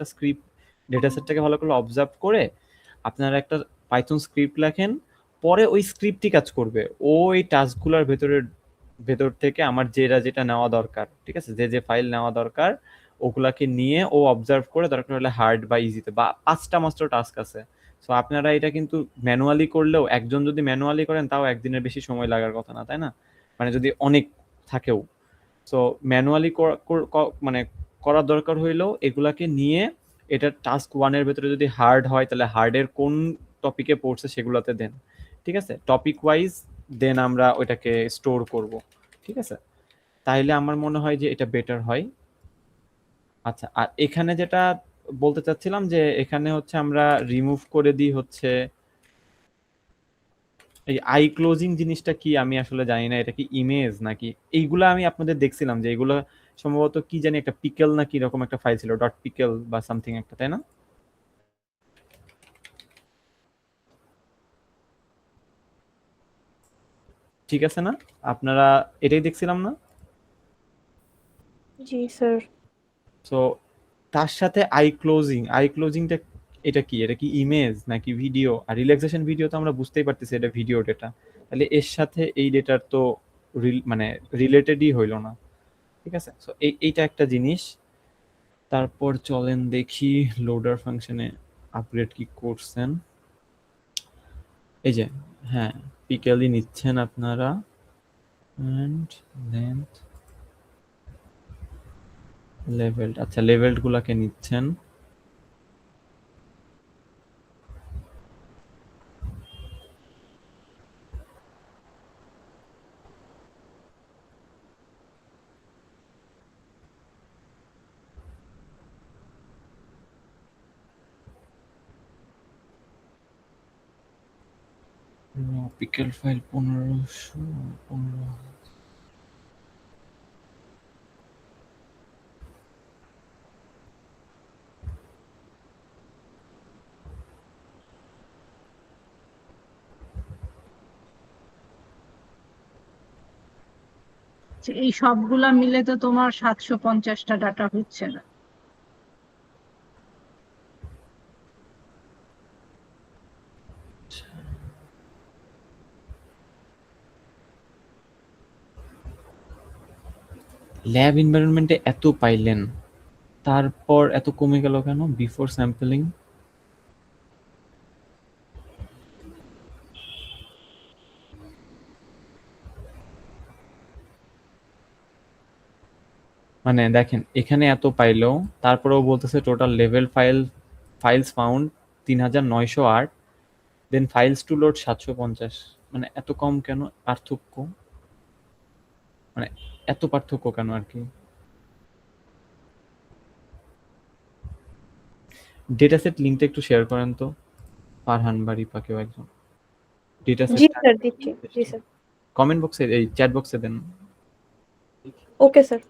একটা script, data সেটটাকে ভালো করে অবজার্ভ করে আপনারা একটা পাইথন স্ক্রিপ্ট লেখেন, পরে ওই স্ক্রিপ্টই কাজ করবে। ওই টাস্কগুলোর ভেতর থেকে আমার যেটা যেটা নেওয়া দরকার, ঠিক আছে, যে যে ফাইল নেওয়া দরকার ওগুলাকে নিয়ে ও অবজার্ভ করে দরকার হলে হার্ড বা ইজিতে, বা 5টা মাত্র টাস্ক আছে। সো আপনারা এটা কিন্তু ম্যানুয়ালি করলেও, একজন যদি ম্যানুয়ালি করেন তাও একদিনের বেশি সময় লাগার কথা না, তাই না? মানে যদি অনেক থাকেও। সো ম্যানুয়ালি মানে করার দরকার হইলেও এগুলাকে নিয়ে এটা টাস্ক ওয়ানের ভেতরে যদি হার্ড হয় তাহলে হার্ডের কোন টপিকে পড়ছে সেগুলোতে দেন, ঠিক আছে, টপিক ওয়াইজ দেন আমরা ওইটাকে স্টোর করব, ঠিক আছে। তাইলে আমার মনে হয় যে এটা বেটার হয়। আচ্ছা, আর এখানে যেটা বলতে চাচ্ছিলাম যে এখানে হচ্ছে আমরা রিমুভ করে দিই হচ্ছে এই আই ক্লোজিং জিনিসটা কি, আমি আসলে জানি না এটা কি ইমেজ নাকি। এইগুলা আমি আপনাদের দেখছিলাম যে এগুলো সম্ভবত কি জানি একটা পিকেল না কি রকম একটা ফাইল ছিল, ডট পিকেল বা সামথিং একটা, তাই না? ঠিক আছে না, আপনারা এটাই দেখছিলাম না? জি স্যার। তো তার সাথে আই ক্লোজিংটা এটা কি, এটা কি ইমেজ নাকি ভিডিও? আর রিল্যাক্সেশন ভিডিও তো আমরা বুঝতেই পারতেছি এটা ভিডিও ডেটা, তাহলে এর সাথে এই ডেটার তো মানে রিলেটেডই হইলো না, ঠিক আছে। সো এইটা একটা জিনিস। তারপর চলেন দেখি লোডার ফাংশনে আপগ্রেড কি করছেন। এই যে, হ্যাঁ, পিকেলই নিচ্ছেন আপনারা, এন্ড লেন্থ লেভেলড, আচ্ছা লেভেলড গুলাকে নিচ্ছেন। Pickle file 1515। এই সবগুলা মিলে তো তোমার 750টা ডাটা হচ্ছে না। ল্যাব এনভায়রনমেন্টে এত পাইলেন, তারপর এত কমে গেল কেন বিফোর স্যাম্পলিং? মানে দেখেন এখানে এত পাইলেও তারপরেও বলতেছে টোটাল লেভেল ফাইলস ফাউন্ড 3908, দেন ফাইলস টু লোড 750। মানে এত কম কেন পার্থক্য, মানে এত পার্থক্য কেন আর কি? ডেটা সেট লিঙ্কটা একটু শেয়ার করেন তো, ফারহান বা রিপা কেউ একজন। ডেটা জি সেট স্যার, দিচ্ছি। জি স্যার। কমেন্ট বক্সে, এই চ্যাট বক্সে দেন। Okay sir.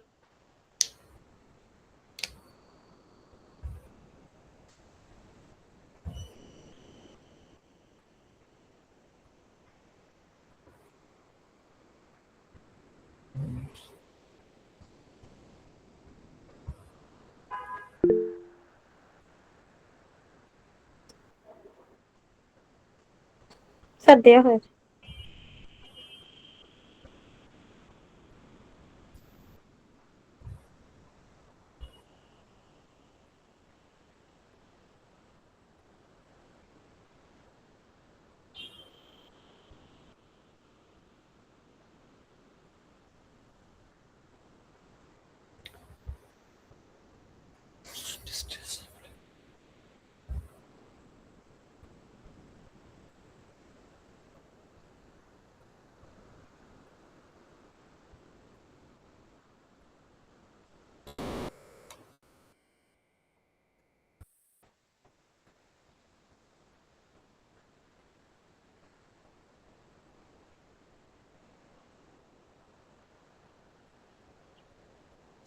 স্যার দেয়া হয়েছে।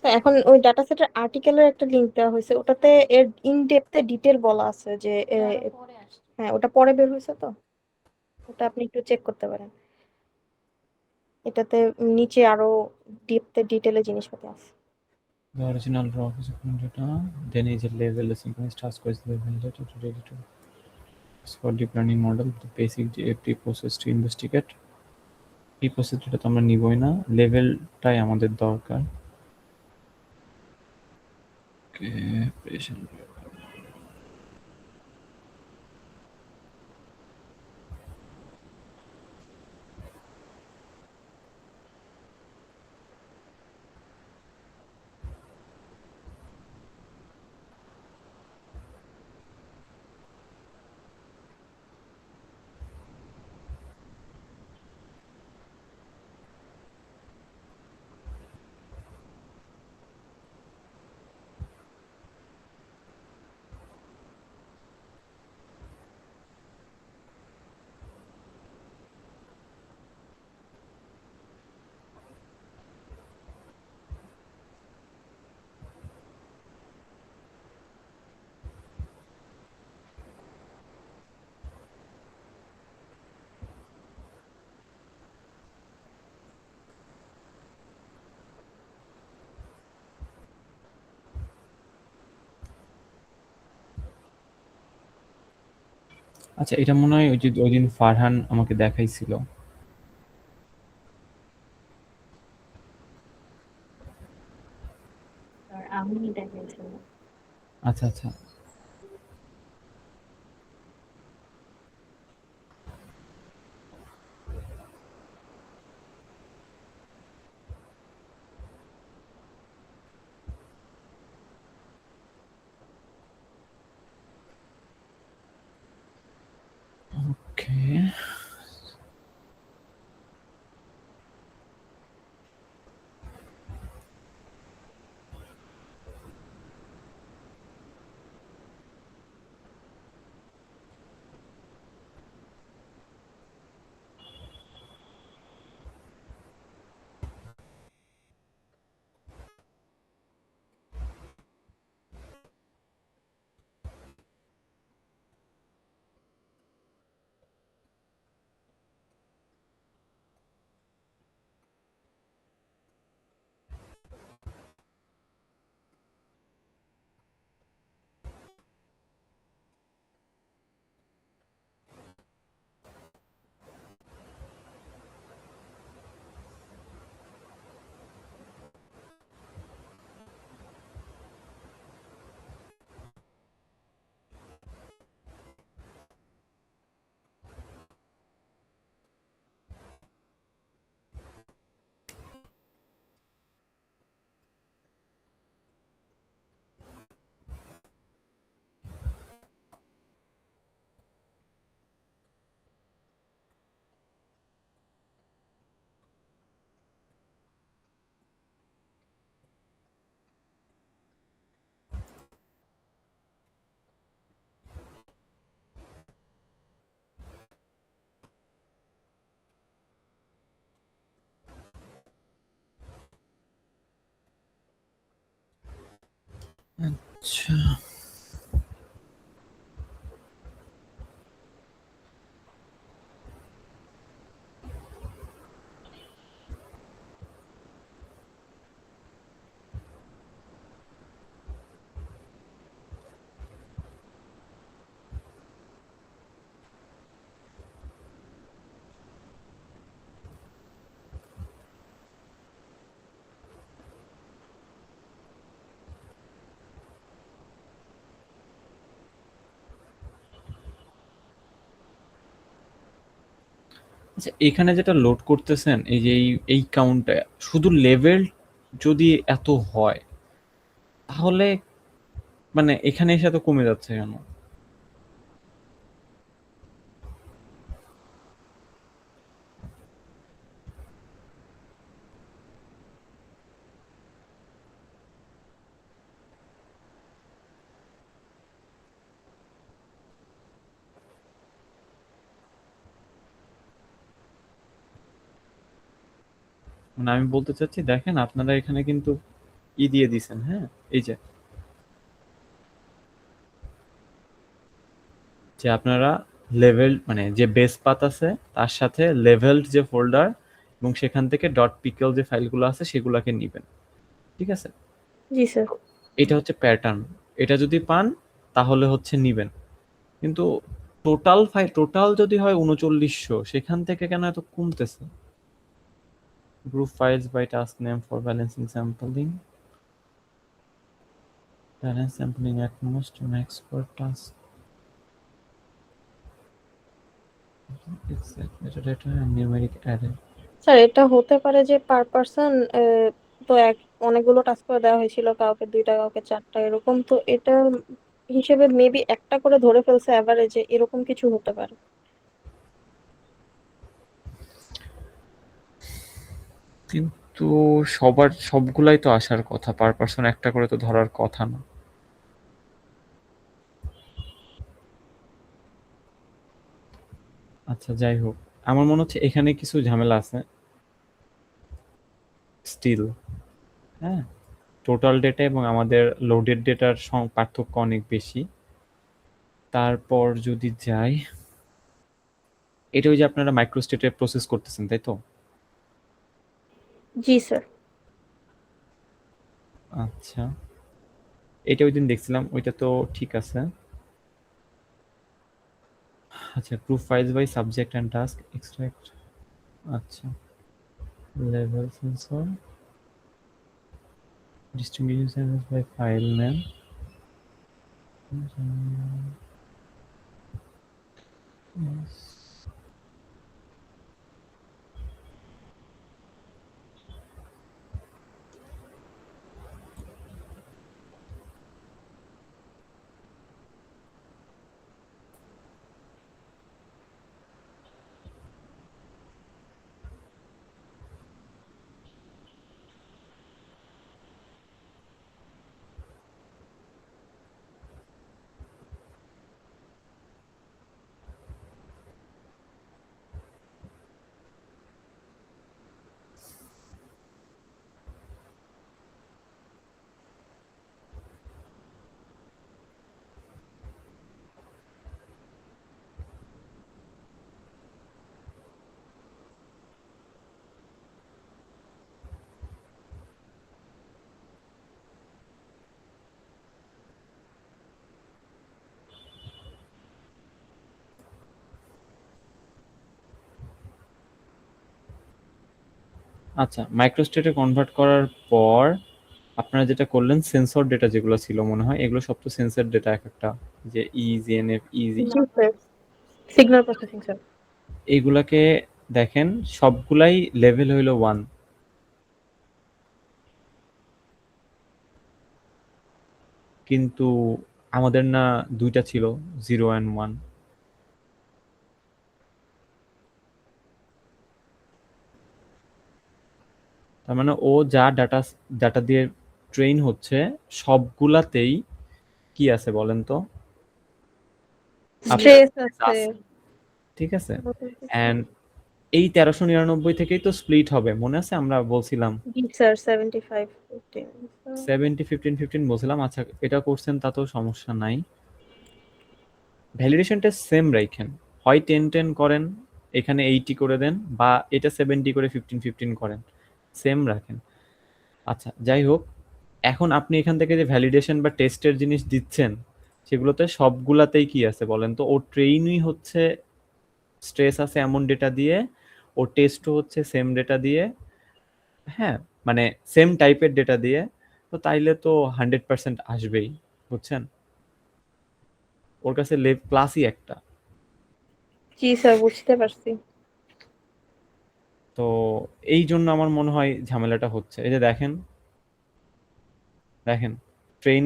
এখন ওই ডাটা সেটের আর্টিকেলের একটা লিংক দেওয়া হয়েছে, ওটাতে এর ইন ডেপথে ডিটেল বলা আছে যে হ্যাঁ ওটা পরে বের হয়েছে তো, ওটা আপনি একটু চেক করতে পারেন। এটাতে নিচে আরো ডেপথে ডিটেলে জিনিসপাতি আছে। The original raw physical data, then is a level the synchronous task is level data to ready to for deep learning model, the basic DFT process to investigate. এই প্রসেসটা তো আমরা নিবই না, লেভেলটাই আমাদের দরকার। ওকে, পেশেন্ট আচ্ছা, এটা মনে হয় ওই যে ওইদিন ফারহান আমাকে দেখাইছিল। আর আমি দেখাইছিলাম। আচ্ছা আচ্ছা, ওকে। আচ্ছা, আচ্ছা, এখানে যেটা লোড করতেছেন এই যে এই কাউন্টটা, শুধু লেভেল যদি এত হয় তাহলে মানে এখানে এসে তো কমে যাচ্ছে কেন? মানে আমি বলতে চাচ্ছি, দেখেন আপনারা এখানে কিন্তু দিয়ে দিছেন, হ্যাঁ, এই যে যে আপনারা লেভেল মানে যে বেস পাথ আছে তার সাথে লেভেলড যে ফোল্ডার এবং সেখান থেকে ডট পিকেল যে ফাইলগুলো আছে সেগুলোকে নিবেন, ঠিক আছে? জি স্যার। এটা হচ্ছে প্যাটার্ন। এটা যদি পান তাহলে হচ্ছে নিবেন। কিন্তু টোটাল যদি হয় ৩৯০০, সেখান থেকে কেন এত কমতেছে? Group files by task name for balancing sampling, balance sampling at most max per task, exact metadata and numeric array. Sir এটা হতে পারে যে পার পারসন তো অনেকগুলো টাস্ক করে দেওয়া হয়েছিল, কাউকে 2টা কাউকে 4টা এরকম, তো এটা হিসেবে মেবি একটা করে ধরে ফেলছে এভারেজে, এরকম কিছু হতে পারে। কিন্তু সবগুলাই তো আসার কথা, পার পার্সন একটা করে তো ধরার কথা না। আচ্ছা যাই হোক, আমার মনে হচ্ছে এখানে কিছু ঝামেলা আছে স্টিল। হ্যাঁ, টোটাল ডেটা এবং আমাদের লোডেড ডেটার পার্থক্য অনেক বেশি। তারপর যদি যাই, এটা ওই যে আপনারা মাইক্রোস্টেটে প্রসেস করতেছেন তাই তো? জি স্যার। আচ্ছা, এটা ওই দিন দেখছিলাম, ওইটা তো ঠিক আছে। আচ্ছা, group files by subject and task extract. আচ্ছা, level sensor distribution by file name. Yes. আচ্ছা, মাইক্রোস্টেটে কনভার্ট করার পর আপনারা যেটা করলেন, সেন্সর ডেটা যেগুলো ছিল মনে হয় এগুলো সব তো সেন্সর ডেটা এক একটা, যে ইজিএনএফ ইজি, জি স্যার, সিগন্যাল প্রসেসিং স্যার। এইগুলাকে দেখেন সবগুলাই লেভেল হইল 1, কিন্তু আমাদের না দুইটা ছিল 0 and 1। তার মানে ও যা ডাটা দিয়ে ট্রেন হচ্ছে সবগুলাতেই কি আছে বলেন তো? আপনার স্ট্রেস আছে। আছে, ঠিক আছে। এন্ড এই 1399 থেকেই তো স্প্লিট হবে, মনে আছে আমরা বলছিলাম জি স্যার, 75 15। 70 15 15 বলছিলাম। আচ্ছা, এটা করছেন তাতেও সমস্যা নাই, ভ্যালিডেশন টেস্ট সেম রাখেন, হয় 10 10 করেন, এখানে 80 করে দেন, বা এটা 70 করে 15 15 করেন, সেম রাখেন। আচ্ছা যাই হোক, এখন আপনি এখান থেকে যে ভ্যালিডেশন বা টেস্টের জিনিস দিচ্ছেন সেগুলোতে সবগুলাতেই কি আছে বলেন তো? ও ট্রেইনই হচ্ছে স্ট্রেস আছে এমন ডেটা দিয়ে, ও টেস্টও হচ্ছে সেম ডেটা দিয়ে, হ্যাঁ, মানে সেম টাইপের ডেটা দিয়ে, তো তাইলে তো 100% আসবেই, বুঝছেন? ওর কাছে ক্লাসই একটা। জি স্যার, বুঝতে পারছি। তো এই জন্য আমার মনে হয় ঝামেলাটা হচ্ছে। এই যে দেখেন, দেখেন ট্রেন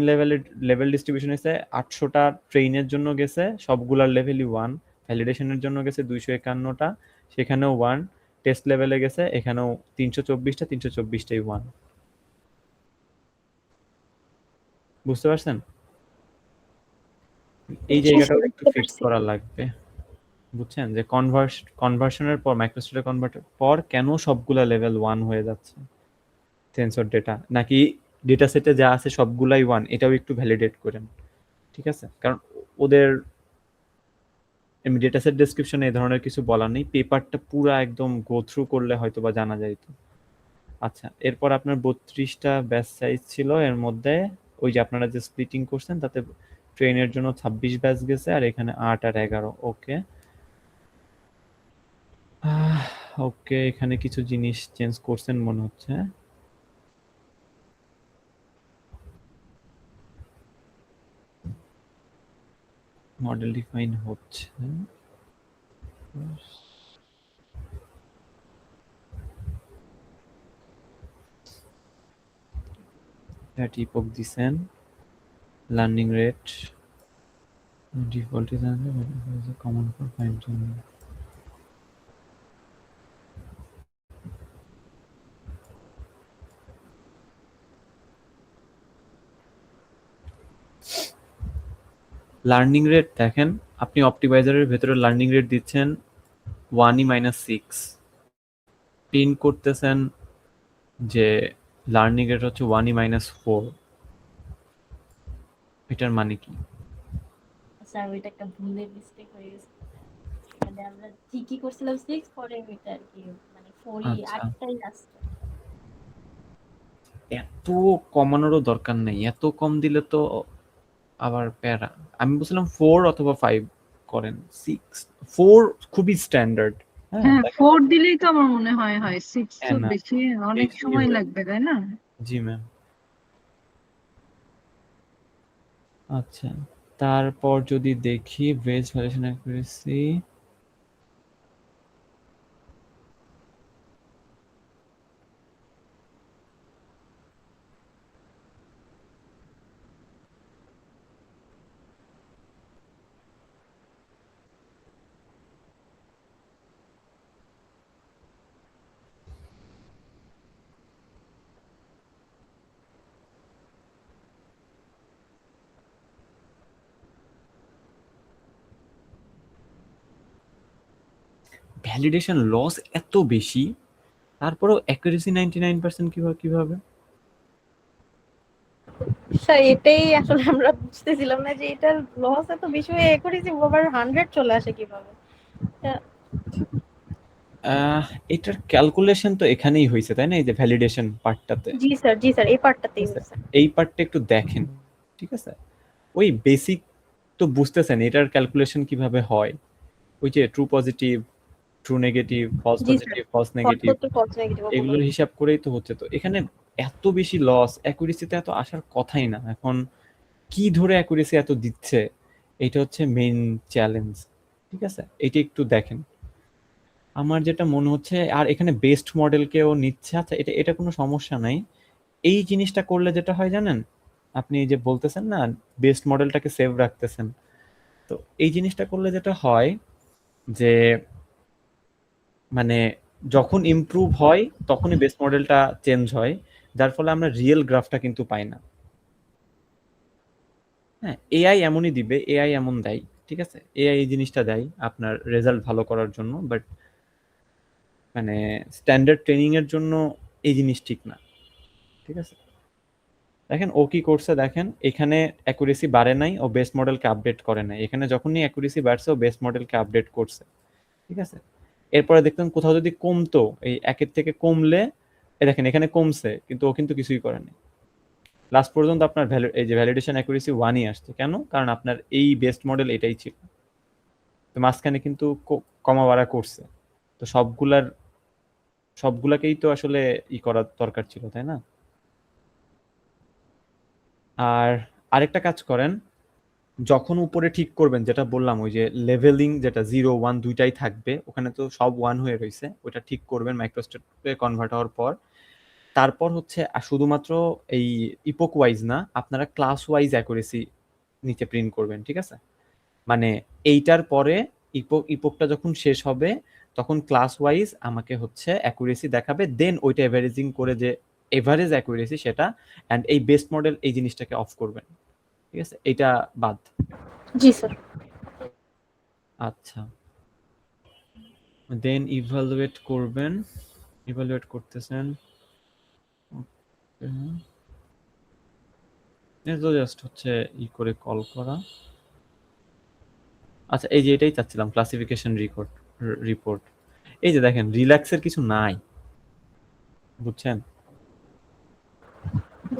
লেভেল ডিস্ট্রিবিউশন এসে 800টা ট্রেনের জন্য গেছে, সবগুলার লেভেলই 1। ভ্যালিডেশনের জন্য গেছে 251টা, সেখানেও 1। টেস্ট লেভেলে গেছে এখানেও 324টা, 324টাই 1। বুঝতে পারছেন? এই জি জায়গাটাও স্যার, একটু বুঝতে ফিক্স পারছি। করা লাগবে, বুঝছেন? যে কনভার্সনের পর, মাইক্রোস্টেটে কনভার্টের পর কেন সবগুলা লেভেল 1 হয়ে যাচ্ছে সেন্সর ডেটা, নাকি ডেটা সেটে যা আছে সবগুলাই 1, এটাও একটু ভ্যালিডেট করেন, ঠিক আছে? কারণ ওদের এমনি ডেটা সেট ডেসক্রিপশনে এই ধরনের কিছু বলার নেই, পেপারটা পুরা একদম গো থ্রু করলে হয়তো বা জানা যাইতো। আচ্ছা, এরপর আপনার 32টা ব্যাচ সাইজ ছিল, এর মধ্যে ওই যে আপনারা যে স্প্লিটিং করছেন তাতে ট্রেনের জন্য 26 ব্যাচ গেছে, আর এখানে 8 আর 11। ওকে ওকে, এখানে কিছু জিনিস চেঞ্জ করছেন মনে হচ্ছে। মডেল ডিফাইন হচ্ছে, ইপক দিছেন, learning rate default is common for fine tuning. Learning rate দেখেন, আপনি অপটিমাইজারের ভেতরে লার্নিং রেট দিচ্ছেন 1e-6, প্রিন্ট করতেছেন যে লার্নিং রেট হচ্ছে 1e-4। এটার মানে কি? স্যার ওইটা একটা ভুলের মিস্টেক হয়ে গেছে, মানে আমরা ঠিকই করছিলাম 6, পরে ওইটা আর কি মানে 4ই আচ্ছা, 8টাই আসছে। এত কমানোরও দরকার নেই, এত কম দিলে তো আবার প্যারা। আমি বলছিলাম 4 অথবা 5 করেন, 6 4 খুবই স্ট্যান্ডার্ড। হ্যাঁ হ্যাঁ, দেখেন, 4 দিলেই তো আমার মনে হয় 6 তো হ্যাঁ না, বেশি, অনেক বেশি সময় হয়ে লাগবে তাই না? জি ম্যাম। আচ্ছা, তারপর যদি দেখি ভেজ ভ্যালিডেশন অ্যাকুরেসি, ভ্যালিডেশন লস এত বেশি, তারপরেও অ্যাকুরেসি 99% কিভাবে? স্যার এটাই আসলে আমরা বুঝতেছিলাম না যে এটার লস এত বেশি হয়ে একুরেসি ওভার 100 চলে আসে কিভাবে। এটার ক্যালকুলেশন তো এখানেই হয়েছে তাই না, এই যে ভ্যালিডেশন পার্টটাতে। জি স্যার এই পার্টটাতেই ঠিক আছে, হয়েছে। এই পার্টটা একটু দেখেন। ঠিক আছে, ওই বেসিক তো বুঝতেছেন এটার ক্যালকুলেশন কিভাবে হয়, ওই যে true positive, true negative, false জি sir, positive, false false negative, positive false negative ওগুলো। এগুলোর হিসাব করেই তো হচ্ছে। তো এখানে এত বেশি লস, অ্যাকুরেসিতে এত আসার কথাই না। এখন কি ধরে অ্যাকুরেসি এত দিচ্ছে, এটা হচ্ছে মেইন চ্যালেঞ্জ। ঠিক আছে, এটা একটু দেখেন। আমার যেটা মনে হচ্ছে, আর এখানে বেস্ট মডেলকেও নিচ্ছে। আচ্ছা, এটা এটা কোনো সমস্যা নাই। এই জিনিসটা করলে যেটা হয় জানেন, আপনি এই যে বলতেছেন না বেস্ট মডেলটাকে সেভ রাখতেছেন, তো এই জিনিসটা করলে যেটা হয় যে মানে যখন ইমপ্রুভ হয় তখনই বেস্ট মডেলটা চেঞ্জ হয়, যার ফলে আমরা রিয়েল গ্রাফটা কিন্তু পাই না। হ্যাঁ, এআই এমনই দিবে, এআই এমন দেয়। ঠিক আছে, এআই এই জিনিসটা দেয় আপনার রেজাল্ট ভালো করার জন্য, বাট মানে স্ট্যান্ডার্ড ট্রেনিং এর জন্য এই জিনিস ঠিক না। ঠিক আছে, দেখেন ও কি করছে, দেখেন এখানে অ্যাকুরেসি বাড়ে নাই, ও বেস্ট মডেলকে আপডেট করে নাই। এখানে যখনই অ্যাকুরেসি বাড়ছে ও বেস্ট মডেলকে আপডেট করছে। ঠিক আছে, এরপরে দেখতেন কোথাও যদি কমতো, এই একের থেকে কমলে দেখেন এখানে কমছে, কিন্তু ও কিন্তু কিছুই করেনি। লাস্ট পর্যন্ত আপনার এই যে ভ্যালিডেশন অ্যাকুরেসি 1ই আসছে। কেন? কারণ আপনার এই বেস্ট মডেল এটাই ছিল। তো মাঝখানে কিন্তু কমা বাড়া করছে। তো সবগুলাকেই তো আসলে করা দরকার ছিল, তাই না? আর আরেকটা কাজ করেন, যখন উপরে ঠিক করবেন, যেটা বললাম ওই যে লেভেলিং, যেটা 0 1 দুইটাই থাকবে, ওখানে তো সব 1 হয়ে রয়েছে, ওটা ঠিক করবেন মাইক্রোস্টেপে কনভার্ট হওয়ার পর। তারপর হচ্ছে শুধুমাত্র এই ইপোক ওয়াইজ না, আপনারা ক্লাস ওয়াইজ অ্যাকুরেসি নিচে প্রিন্ট করবেন। ঠিক আছে, মানে এইটার পরে ইপোকটা যখন শেষ হবে তখন ক্লাস ওয়াইজ আমাকে হচ্ছে অ্যাকুরেসি দেখাবে, দেন ওইটা এভারেজিং করে যে এভারেজ অ্যাকুরেসি সেটা, অ্যান্ড এই বেস্ট মডেল এই জিনিসটাকে অফ করবেন। ঠিক আছে, এটা বাদ। জি স্যার। আচ্ছা, দেন ইভালুয়েট করবেন, ইভালুয়েট করতেছেন। তো জাস্ট হচ্ছে করে কল করা। আচ্ছা, এই যে এটাই চাচ্ছিলাম, ক্লাসিফিকেশন রিপোর্ট। এই যে দেখেন রিল্যাক্সের কিছু নাই। বুঝছেন?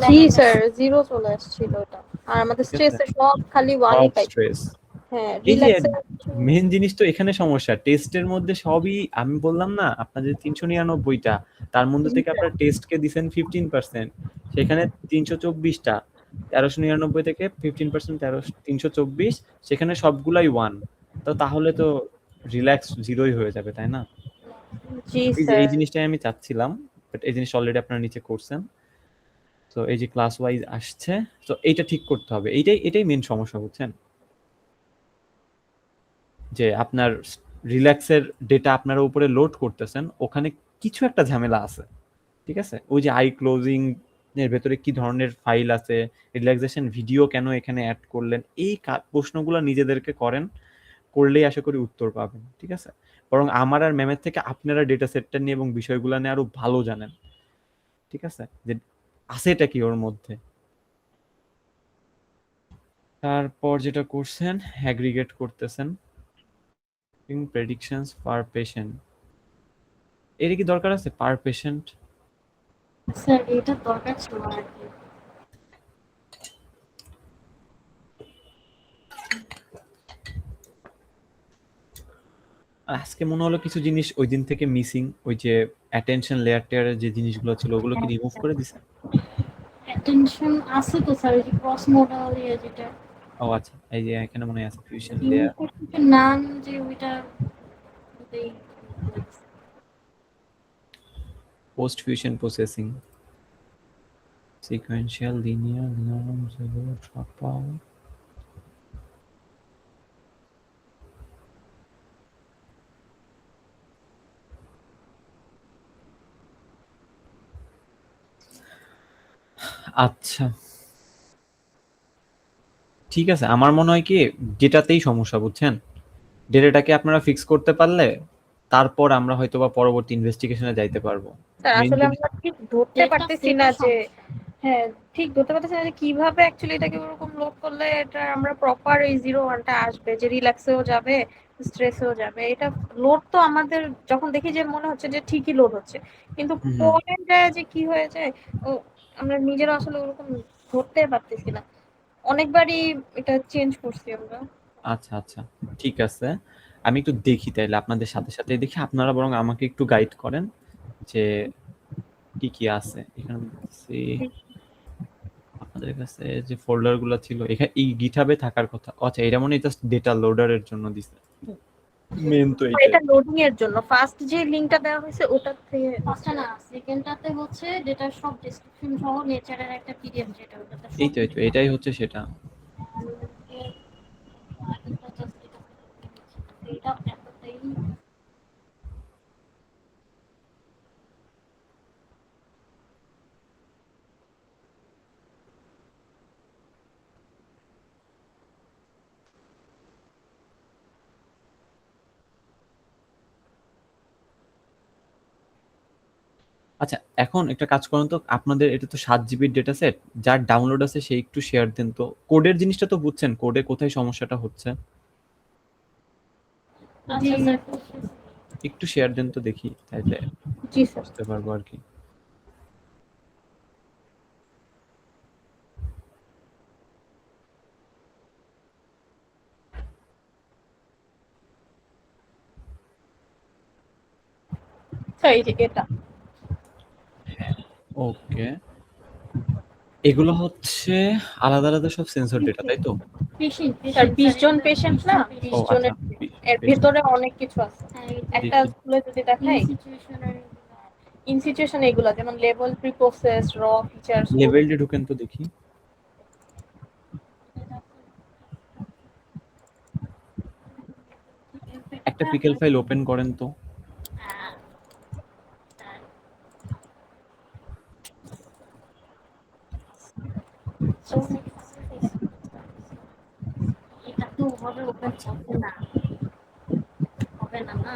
জি স্যার, 0 চলে আসছিল ওটা। আর আমাদের ঠিক আছে? স্ট্রেসে সব খালি 1 ই সব পাইছে। স্ট্রেস। হ্যাঁ, এই যে রিল্যাক্সে মেইন জিনিস তো এখানে সমস্যা। টেস্টের মধ্যে সবই আমি বললাম না আপনার যে ৩৯৯ টা তার মধ্যে থেকে আপনার টেস্টকে দিছেন 15%, সেখানে ৩২৪ টা। ১৩৯৯ থেকে 15% ৩২৪, সেখানে সবগুলাই 1। তো তাহলে তো রিল্যাক্স 0 ই হয়ে যাবে, তাই না? জি এই যে স্যার। এই জিনিসটাই আমি চাচ্ছিলাম। বাট এই জিনিসটা অলরেডি আপনারা নিচে করছেন। তো এই যে ক্লাস ওয়াইজ আসছে। তো এইটা ঠিক করতে হবে। এটাই মেইন সমস্যা, বুঝছেন? যে আপনার রিল্যাক্সের ডেটা আপনারা উপরে লোড করতেছেন, ওখানে কিছু একটা ঝামেলা আছে। ঠিক আছে? ওই যে আই ক্লোজিং এর ভেতরে কি ধরনের ফাইল আছে, রিল্যাক্সেশন ভিডিও কেন এখানে অ্যাড করলেন, এই প্রশ্নগুলো নিজেদেরকে করেন, করলেই আশা করি উত্তর পাবেন। ঠিক আছে? বরং আমার আর ম্যামের থেকে আপনারা ডেটা সেটটা নিয়ে এবং বিষয়গুলো নিয়ে আরো ভালো জানেন। ঠিক আছে? যে আছে এটা কি ওর মধ্যে। তারপর যেটা করছেন, অ্যাগ্রিগেট করতেছেন প্রেডিকশনস পার পেশেন্ট। এর কি দরকার আছে পার পেশেন্ট? স্যার এটা দরকার ছিল আর কি। আজকে মনে হলো কিছু জিনিস ওই দিন থেকে মিসিং, ওই যে অ্যাটেনশন লেয়ার টেয়ারের যে জিনিসগুলো ছিল ওগুলো কি রিমুভ করে দিছে? অ্যাটেনশন আছে তো স্যার, ওই যে ক্রস মোডাল যেটা ও আচ্ছা, এই যে এখানে মনে হয় আছে ফিউশন রিমুভ লেয়ার, করতে নাম যে ওইটা ওটাই লাগছে। Post fusion processing, sequential linear নরম জেরো ড্রপ আউট। আচ্ছা ঠিক আছে, আমার মনে হয় কি ডেটাতেই সমস্যা, বুঝছেন? ডেটাটাকে আপনারা ফিক্স করতে পারলে তারপর আমরা হয়তো বা পরবর্তী ইনভেস্টিগেশনে যাইতে পারবো। স্যার মেইন আসলে জিনিস আমরা ঠিক ধরতে ডেটা পারতেছি সেটের না যে সমস্যা। হ্যাঁ, ঠিক ধরতে পারতেছি না যে কিভাবে অ্যাকচুয়ালি এটাকে ওরকম লোড করলে এটা আমরা প্রপার এই 0 1 টা আসবে, যে রিল্যাক্সেও যাবে, স্ট্রেসেও যাবে। এটা লোড তো আমাদের যখন দেখি যে মনে হচ্ছে যে ঠিকই লোড হচ্ছে, কিন্তু হুম, পরে যায় যে কি হয়ে যায় ও আমরা নিজেরা আসলে ওরকম ধরতে পারতেছি না। অনেকবারই এটা চেঞ্জ করছি আমরা। আচ্ছা আচ্ছা ঠিক আছে, আমি একটু দেখি তাইলে আপনাদের সাথে সাথে দেখি, আপনারা বরং আমাকে একটু গাইড করেন যে কি কি আছে এখানে। দেখতেছি আপনাদের কাছে যে ফোল্ডার গুলো ছিল এখানে এই গিটহাবে থাকার কথা। আচ্ছা এটা মনে হয় জাস্ট ডেটা লোডারের জন্য দিছে, মেন তো এইটাই। এটা লোডিং এর জন্য ফার্স্ট যে লিংকটা দেওয়া হয়েছে ওটার থেকে ফার্স্টে না, সেকেন্ডটাতে হচ্ছে ডেটার সব ডেসক্রিপশন সহ নেচারের একটা পিডিএফ, যেটা ওটাতে এই সব তো এই তো এটাই হচ্ছে সেটা। আগেরটা জাস্ট এটা এতটাই আচ্ছা এখন একটা কাজ করুন তো, আপনাদের এটা তো 7 জিবির ডেটা সেট, যার ডাউনলোড আছে সে একটু শেয়ার দেন তো। কোডের জিনিসটা তো বুঝছেন, কোডে কোথায় সমস্যাটা হচ্ছে, আচ্ছা স্যার। একটু শেয়ার দেন তো দেখি, তাইলে জি স্যার। বুঝতে পারবো আর কি। স্যার এই যে এটা ওকে, এগুলো হচ্ছে আলাদা আলাদা সব সেন্সর ডেটা, তাই তো? পেশেন্ট স্যার পেশেন্ট 20 জন পেশেন্ট না, ও 20 আচ্ছা, জনের এর ভেতরে অনেক কিছু আছে। হ্যাঁ একটা দেখি স্কুলে যদি দেখাই সিচুয়েশনের ইন সিচুয়েশন এগুলো যেমন লেভেল প্রি প্রসেস র ফিচারস লেভেলটা ঢুকেন তো দেখি। একটা পিকেল ফাইল ওপেন করেন তো। এটা তো ওভাবে ওপেন আচ্ছা হবে না, হবে না না।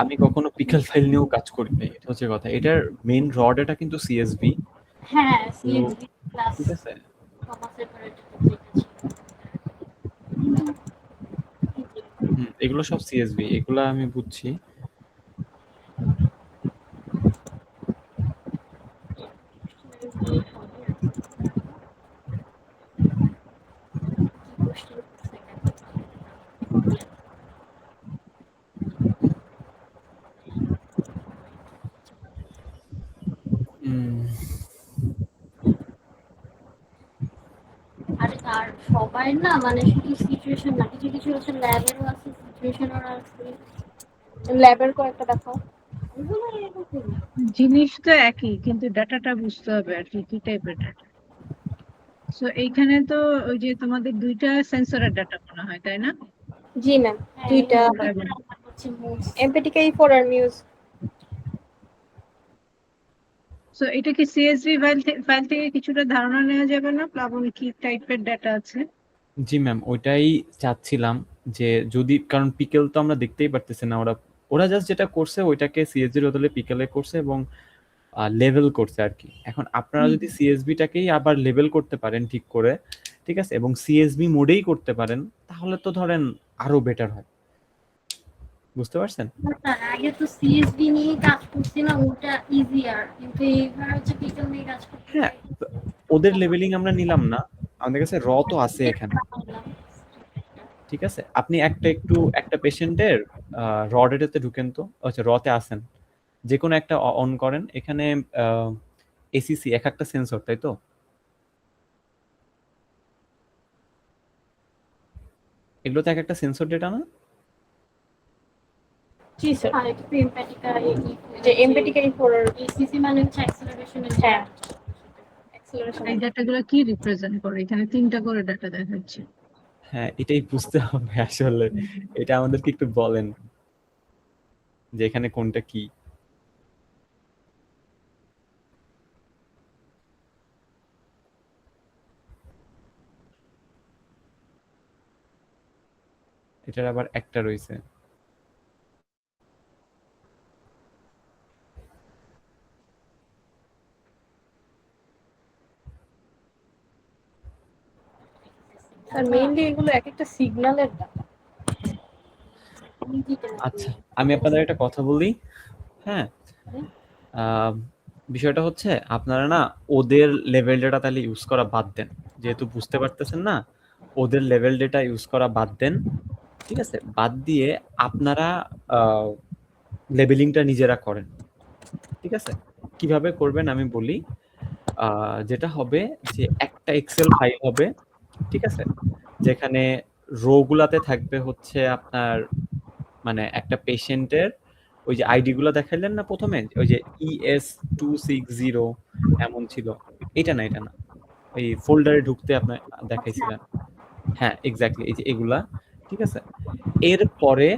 আমি কখনো পিকেল ফাইল নিয়েও কাজ করি নাই, এটা হচ্ছে কথা। এটার মেইন র ডেটা কিন্তু সিএসভি। হ্যাঁ তো সিএসভি ক্লাস ঠিক আছে, কমা সেপারেটেড যেটা ছিল। এগুলো সব সিএসভি, এগুলো আমি বুঝছি। আর সবাই না মানে শুধু সিচুয়েশন না, কিছু কিছু হচ্ছে ল্যাবেরও আছে, সিচুয়েশনের আছে। ল্যাবের কয়েকটা দেখাও। ওগুলো এরকম জিনিস তো একই, কিন্তু ডাটাটা বুঝতে হবে আর কি কি টাইপের ডাটা। সো এইখানে তো ওই যে তোমাদের দুইটা সেন্সরের ডাটা মনে হয়, তাই না? জি ম্যাম, হ্যাঁ, দুইটা হচ্ছে মোস্ট এমপিটিকে ফর আর মিউজ। সো এটা কি সিএসভি ফাইল থেকে কিছুটা ধারণা নেওয়া যাবে না প্লাবন কি টাইপের ডাটা আছে? জি ম্যাম, ওইটাই চাচ্ছিলাম যে যদি, কারণ পিকেল তো আমরা দেখতেই পারতেছি না, ওরা ওরা জাস্ট যেটা করছে ওইটাকে সিএসভির বদলে পিকেলে করছে এবং লেভেল করছে আর কি। এখন আপনারা যদি সিএসভিটাকেই আবার লেভেল করতে পারেন ঠিক করে, ঠিক আছে, এবং সিএসভি মোডেই করতে পারেন, তাহলে তো ধরেন আরো বেটার হয়। বুঝতে পারছেন? তার আগে তো সিএসভি নিয়ে কাজ করছিলাম, ওটা ইজিয়ার, কিন্তু এইবার হচ্ছে পিকেল নিয়ে কাজ করতে হ্যাঁ, ওদের লেভেলিং আমরা নিলাম না, আমাদের কাছে র তো আছে এখানে, ঠিক আছে। আপনি একটা পেশেন্টের র ডেটাতে ঢুকেন তো, আচ্ছা রতে আসেন, যে কোনো একটা অন করেন, এখানে এসিসি এক একটা সেন্সর, তাই তো? এগুলো তো এক একটা সেন্সর ডেটা না? জি স্যার, আর একটু এমপ্যাটিকা যে এমপিটিকে ফর আর এসিসি মানে হচ্ছে অ্যাক্সেলারেশনের হ্যাঁ অ্যাক্সেলারেশন। এই ডাটাগুলো কি রিপ্রেজেন্ট করে? এখানে 3টা করে ডাটা দেখাচ্ছে। হ্যাঁ, এটাই বুঝতে হবে আসলে। এটা আমাদেরকে একটু বলেন যে এখানে কোনটা কি। এটার আবার একটা রয়েছে। স্যার মেইনলি এগুলো এক একটা সিগন্যালের ডাটা। আচ্ছা, আমি আপনাদের একটা কথা বলি। হ্যাঁ, আহ, বিষয়টা হচ্ছে আপনারা না ওদের লেভেল ডেটা তাহলে ইউজ করা বাদ দেন, যেহেতু বুঝতে পারতেছেন না। ওদের লেভেল ডেটা ইউজ করা বাদ দেন, ঠিক আছে। বাদ দিয়ে আপনারা লেবেলিংটা নিজেরা করেন, ঠিক আছে। কিভাবে করবেন আমি বলি। যেটা হবে যে একটা এক্সেল ফাইল হবে, ঠিক আছে, যেখানে রো গুলাতে থাকবে হচ্ছে আপনার মানে একটা পেশেন্টের ওই যে আইডি গুলো দেখাইলেন না প্রথমে, ওই যে ES260 এমন ছিল, এটা না ওই ফোল্ডারে ঢুকতে আপনার দেখাইছিলেন। হ্যাঁ এক্স্যাক্টলি, এই যে এগুলা, ঠিক আছে। এরপরে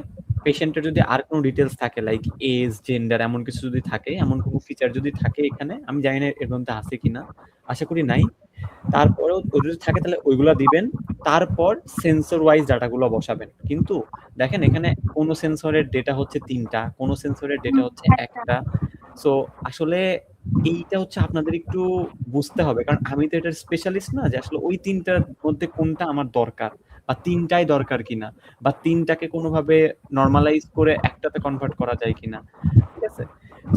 পেশেন্টের যদি আর কোনো ডিটেলস থাকে, লাইক এজ, জেন্ডার, এমন কিছু যদি থাকে, এমন কোনো ফিচার যদি থাকে এখানে, আমি জানি না এর মধ্যে আছে কিনা, আশা করি নাই। তারপরেও ওই যদি থাকে তাহলে ওইগুলা দিবেন। তারপর সেন্সর ওয়াইজ ডাটাগুলো বসাবেন। কিন্তু দেখেন এখানে কোন সেন্সরের ডেটা হচ্ছে 3টা, কোন সেন্সরের ডেটা হচ্ছে একটা। সো আসলে এইটা হচ্ছে আপনাদের একটু বুঝতে হবে, কারণ আমি তো এটার স্পেশালিস্ট না যে আসলে ওই 3টার মধ্যে কোনটা আমার দরকার, বা 3টাই দরকার কিনা, বা 3টাকে কোনোভাবে নরমালাইজ করে একটাতে কনভার্ট করা যায় কিনা, ঠিক আছে।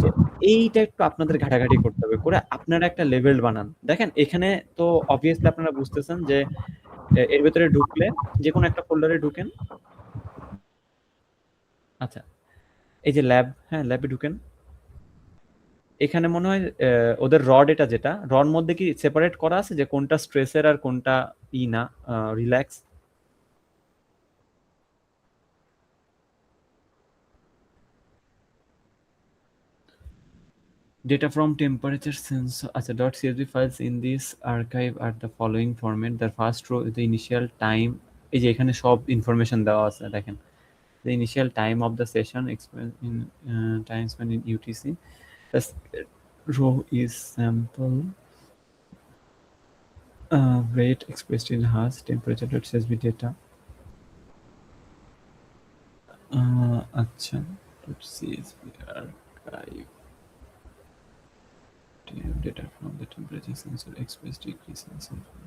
সো এইটা একটু আপনাদের ঘাটাঘাটি করতে হবে, করে আপনারা একটা লেভেল বানান। দেখেন এখানে তো অবভিয়াসলি আপনারা বুঝতেছেন যে এর ভেতরে ঢুকলে যে কোনো একটা ফোল্ডারে ঢুকেন। আচ্ছা, এই যে ল্যাব, হ্যাঁ ল্যাবে ঢুকেন। এখানে মনে হয় ওদের র ডেটা, যেটা রর মধ্যে কি সেপারেট করা আছে যে কোনটা স্ট্রেসের আর কোনটা না relax? Data from temperature sensor. আচ্ছা, .csv files in this archive are the following format. The first row is the initial time. এই যে এখানে সব ইনফরমেশন দেওয়া আছে দেখেন। The initial time of the session expressed in time spent in UTC. The row is sample rate expressed in hertz, temperature .csv data. আচ্ছা, .csv archive. Data from the temperature sensor expressed decrease in sulfur.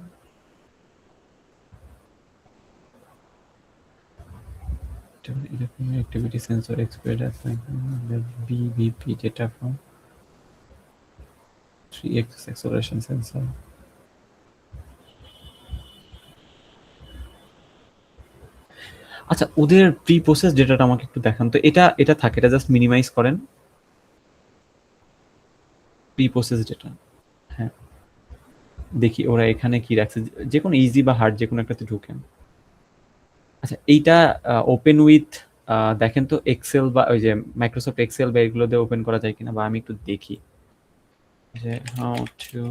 Electronic activity sensor expressed as the BVP data from 3x acceleration sensor. আচ্ছা, ওদের pre process ডেটাটা আমাকে একটু দেখান তো। এটা থাকে, এটা জাস্ট মিনিমাইজ করেন। Pre process data. হ্যাঁ, দেখি ওরা এখানে কি রাখছে, যে কোনো ইজি বা হার্ড যে কোনো একটাতে ঢুকেন। আচ্ছা, এইটা ওপেন উইথ দেখেন তো এক্সেল বা ওই যে মাইক্রোসফট এক্সেল বা এগুলো দিয়ে ওপেন করা যায় কিনা, বা আমি একটু দেখি যে how to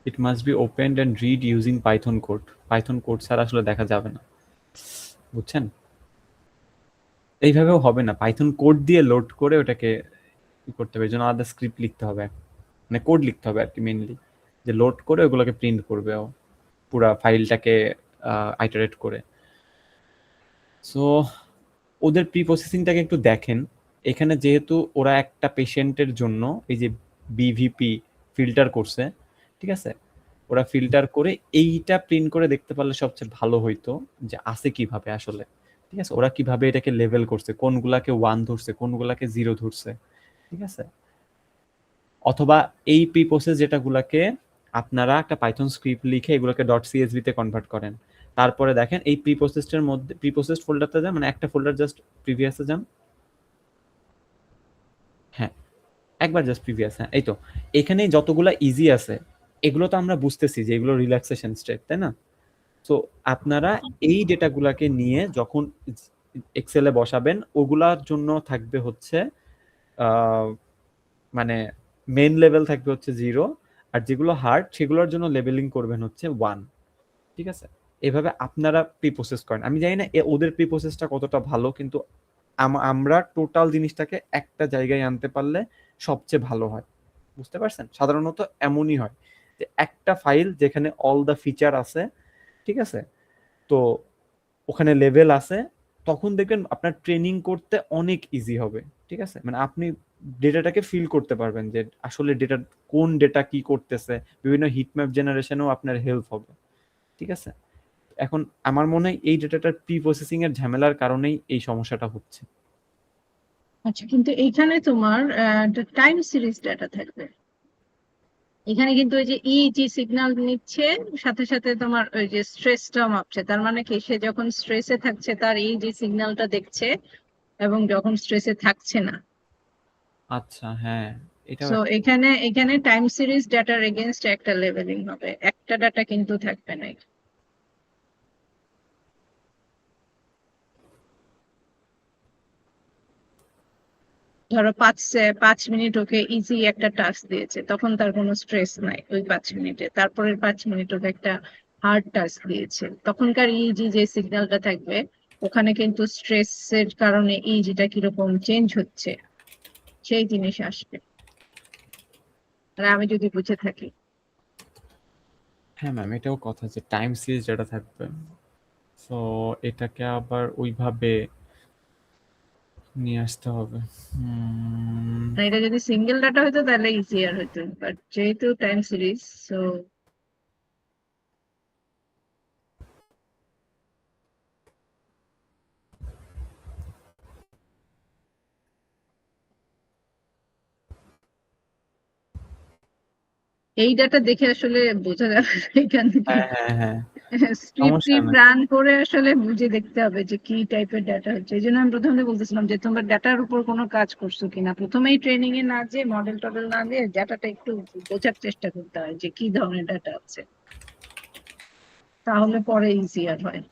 it must be opened and read using Python code. Python code ছাড়া আসলে দেখা যাবে না, বুঝছেন? এইভাবেও হবে না, পাইথন কোড দিয়ে লোড করে ওটাকে করতে হবে, এই জন্য আলাদা স্ক্রিপ্ট লিখতে হবে, মানে কোড লিখতে হবে আর কি মেইনলি, যে লোড করে ওগুলোকে প্রিন্ট করবে ও পুরা ফাইলটাকে আইটারেট করে। সো ওদের প্রি প্রসেসিংটাকে একটু দেখেন। এখানে যেহেতু ওরা একটা পেশেন্টের জন্য এই যে বিভিপি ফিল্টার করছে, ঠিক আছে, ওরা ফিল্টার করে এইটা প্রিন্ট করে দেখতে পারলে সবচেয়ে ভালো হইতো যে আছে কিভাবে আসলে, ঠিক আছে, ওরা কিভাবে এটাকে লেভেল করছে, কোনগুলাকে 1 ধরছে, কোনগুলাকে 0 ধরছে, ঠিক আছে। অথবা এই প্রি প্রসেস যেটাগুলাকে আপনারা একটা পাইথন স্ক্রিপ্ট লিখে এগুলোকে .csv তে কনভার্ট করেন, তারপরে দেখেন এই প্রি প্রসেসটার মধ্যে প্রি প্রসেস ফোল্ডারটা যান, মানে একটা ফোল্ডার জাস্ট প্রিভিয়াসে যান। হ্যাঁ, একবার জাস্ট প্রিভিয়াস, হ্যাঁ এই তো, এখানে যতগুলা ইজি আছে এগুলো তো আমরা বুঝতেছি যে এগুলো রিল্যাক্সেশন স্টেপ, তাই না? সো আপনারা এই ডেটাগুলাকে নিয়ে যখন এক্সেলে বসাবেন ওগুলার জন্য থাকবে হচ্ছে মানে মেন লেভেল থাকবে হচ্ছে 0, আর যেগুলো হার্ড সেগুলোর জন্য লেভেলিং করবেন হচ্ছে 1, ঠিক আছে। এভাবে আপনারা প্রি প্রসেস করেন। আমি জানি না ওদের প্রি প্রসেসটা কতটা ভালো, কিন্তু আমরা টোটাল জিনিসটাকে একটা জায়গায় আনতে পারলে সবচেয়ে ভালো হয়, বুঝতে পারছেন? সাধারণত এমনই হয় যে একটা ফাইল যেখানে অল দ্য ফিচার আছে, ঠিক আছে, তো ওখানে লেভেল আছে, তখন দেখবেন আপনার ট্রেনিং করতে অনেক ইজি হবে, ঠিক আছে। মানে আপনি ডেটাটাকে ফিল করতে পারবেন যে আসলে ডেটা কোন ডেটা কি করতেছে, বিভিন্ন হিটম্যাপ জেনারেশনেও আপনার হেল্প হবে, ঠিক আছে। এখন আমার মনে হয় এই ডেটাটার প্রি প্রসেসিং এর ঝামেলার কারণেই এই সমস্যাটা হচ্ছে। আচ্ছা, কিন্তু এইখানে তোমার টাইম সিরিজ ডাটা থাকবে। এখানে কিন্তু ওই যে ইজি সিগন্যাল নিচ্ছে, সাথে সাথে তোমার ওই যে স্ট্রেসটাও মাপছে। তার মানে কি, সে যখন স্ট্রেসে থাকছে তার ইজি সিগন্যালটা দেখছে, এবং যখন স্ট্রেসে থাকছে না। আচ্ছা, হ্যাঁ, এটাও সো এখানে এখানে টাইম সিরিজ ডাটার এগেনস্ট একটা লেভেলিং হবে, একটা ডাটা কিন্তু থাকবে না। ধরো 5 মিনিট ওকে ইজি একটা টাস্ক দিয়েছে, তখন তার কোনো স্ট্রেস নাই ওই 5 মিনিটে। তারপরের 5 মিনিট ওকে একটা হার্ড টাস্ক দিয়েছে, তখনকার ইজি যে সিগন্যালটা থাকবে, ওখানে কিন্তু স্ট্রেসের কারণে ইজিটা কিরকম চেঞ্জ হচ্ছে সেই জিনিস আসবে। আর আমি যদি বুঝে থাকি, হ্যাঁ ম্যাম, এটাও কথা যে টাইম সিরিজ যেটা থাকবে, সো এটাকে আবার ওইভাবে নিয়ে আসতে হবে। আর এটা যদি সিঙ্গেল ডাটা হতো তাহলে ইজিয়ার হতো, বাট যেহেতু টাইম সিরিজ, সো এই ডাটা দেখে আসলে বোঝা যাবে না এখান থেকে। হ্যাঁ হ্যাঁ হ্যাঁ, সমস্যা স্ক্রিপ্ট নাই। রান করে আসলে বুঝে দেখতে হবে যে কি টাইপের ডাটা হচ্ছে। এই জন্য আমি প্রথমে বলতেছিলাম যে তোমরা ডাটার উপর কোনো কাজ করছো কিনা, প্রথমেই ট্রেনিং এ না যে মডেল টডেল না দিয়ে ডাটাটা একটু বোঝার চেষ্টা করতে হয় যে কি ধরনের ডাটা আছে, তাহলে পরে ইজিয়ার হয়।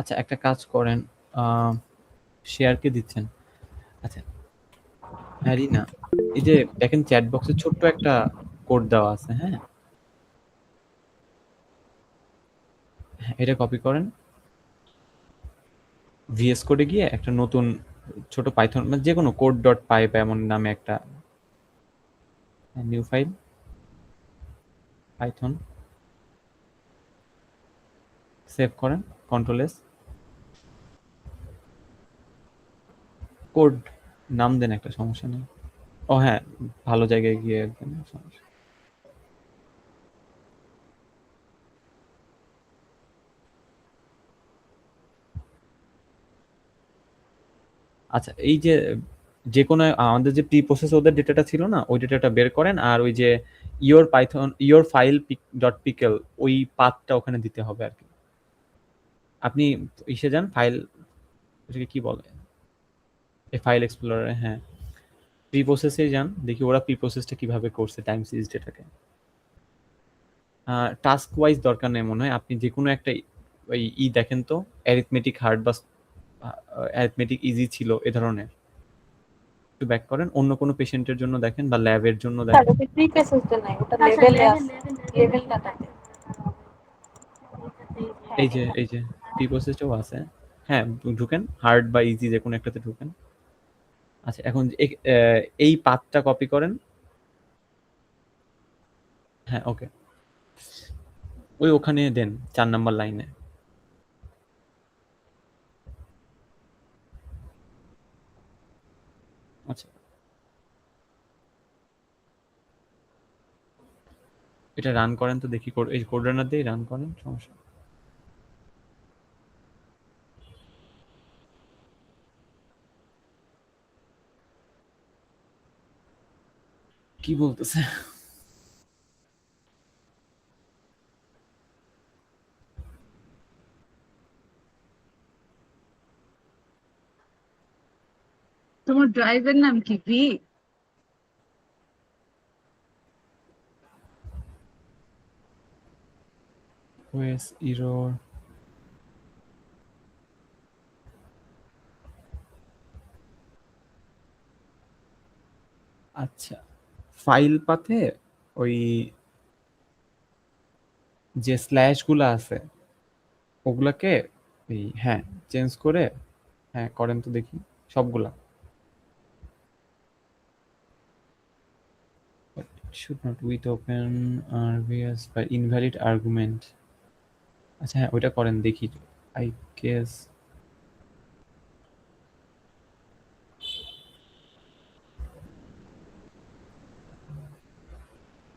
আচ্ছা, একটা কাজ করেন, শেয়ার কে দিচ্ছেন? আচ্ছা, হ্যাঁ রিনা, এই যে দেখেন চ্যাট বক্সে ছোট্ট একটা কোড দেওয়া আছে, হ্যাঁ, এটা কপি করেন, ভিএস কোডে গিয়ে একটা নতুন ছোট পাইথন মানে যে কোনো কোড ডট পাইপ এমন নামে একটা নিউ ফাইল পাইথন সেভ করেন, কন্ট্রোল এস, কোড নাম দেন, একটা সমস্যা নেই। ও হ্যাঁ, ভালো জায়গায় গিয়ে দেন, সমস্যা। আচ্ছা, এই যে যে কোনো আমাদের যে প্রি প্রসেস ওদের ডেটাটা ছিল না, ওই ডেটাটা বের করেন, আর ওই যে ইয়োর ফাইল ডট পিকেল ওই পাথটা ওখানে দিতে হবে আর কি। আপনি ইসে যান, ফাইল, এটাকে কি বলে, এই ফাইল এক্সপ্লোরারে, হ্যাঁ, প্রি প্রসেসে যান, দেখি ওরা প্রি প্রসেসটা কিভাবে করছে টাইম সিরিজ ডেটাকে। টাস্ক ওয়াইজ দরকার নেই মনে হয়, আপনি যে কোনো একটা ওই দেখেন তো, অ্যারিথমেটিক হার্ড বা অ্যারিথমেটিক ইজি ছিল এ ধরনের, একটু ব্যাক করেন, অন্য কোনো পেশেন্টের জন্য দেখেন বা ল্যাবের জন্য স্যার দেখেন। ওই প্রিপেসেসটা নাই, ওটা আচ্ছা লেভেলে লেভেল আছে, লেভেল লেভেলটা থাকে। হ্যাঁ এই যে এটা এই যে প্রি প্রসেসটাও আছে, হ্যাঁ, ঢুকেন, হার্ড বা ইজি যে কোনো একটাতে ঢুকেন। আচ্ছা, এখন এই পাথটা কপি করেন, হ্যাঁ, ওকে, ওই ওখানে দেন 4 নাম্বার লাইনে। আচ্ছা, এটা রান করেন তো দেখি, এই কোড রানার দিয়ে রান করেন, সমস্যা। কি বলতেছে? তোমার ড্রাইভের নাম কি? ভি? ওএস ইরর, আচ্ছা, ফাইল পাথে ওই যে স্ল্যাশ গুলা আছে ওগুলাকে এই হ্যাঁ চেঞ্জ করে, হ্যাঁ করেন তো দেখি সবগুলা। should not with open RVS by invalid argument। আচ্ছা হ্যাঁ, ওইটা করেন দেখি, আই গেস।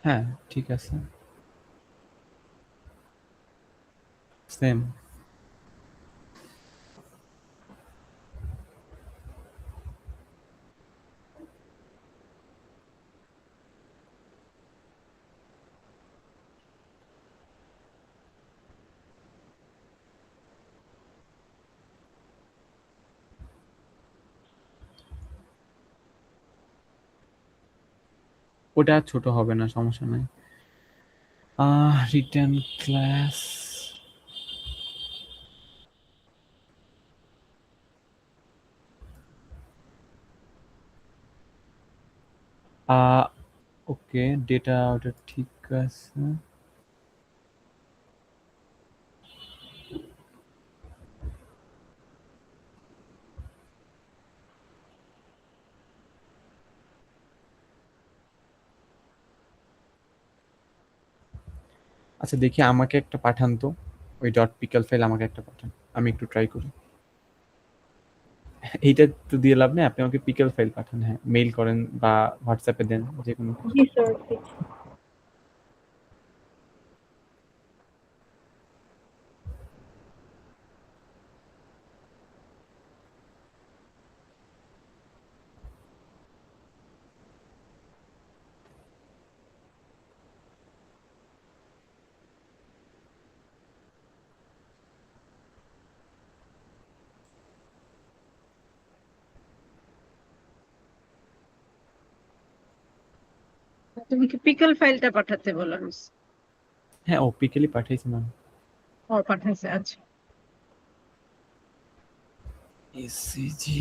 হ্যাঁ, ঠিক আছে, সেম। ওটা আর ছোট হবে না, সমস্যা নাই। রিটার্ন ক্লাস, ওকে, ডেটা ওটা ঠিক আছে। আচ্ছা দেখি, আমাকে একটা পাঠান তো, ওই ডট পিকল ফাইল আমাকে একটা পাঠান, আমি একটু ট্রাই করি। এইটা তো দিয়ে লাভ নেই, আপনি আমাকে পিকল ফাইল পাঠান, হ্যাঁ, মেইল করেন বা হোয়াটসঅ্যাপে দেন, যে কোনো কিছু। জি স্যার। তুমি কি পিকল ফাইলটা পাঠাতে বলো? হ্যাঁ, ও পিকেলই পাঠিয়েছি ম্যাম। ও পাঠাইছে, আচ্ছা। ইসিজি,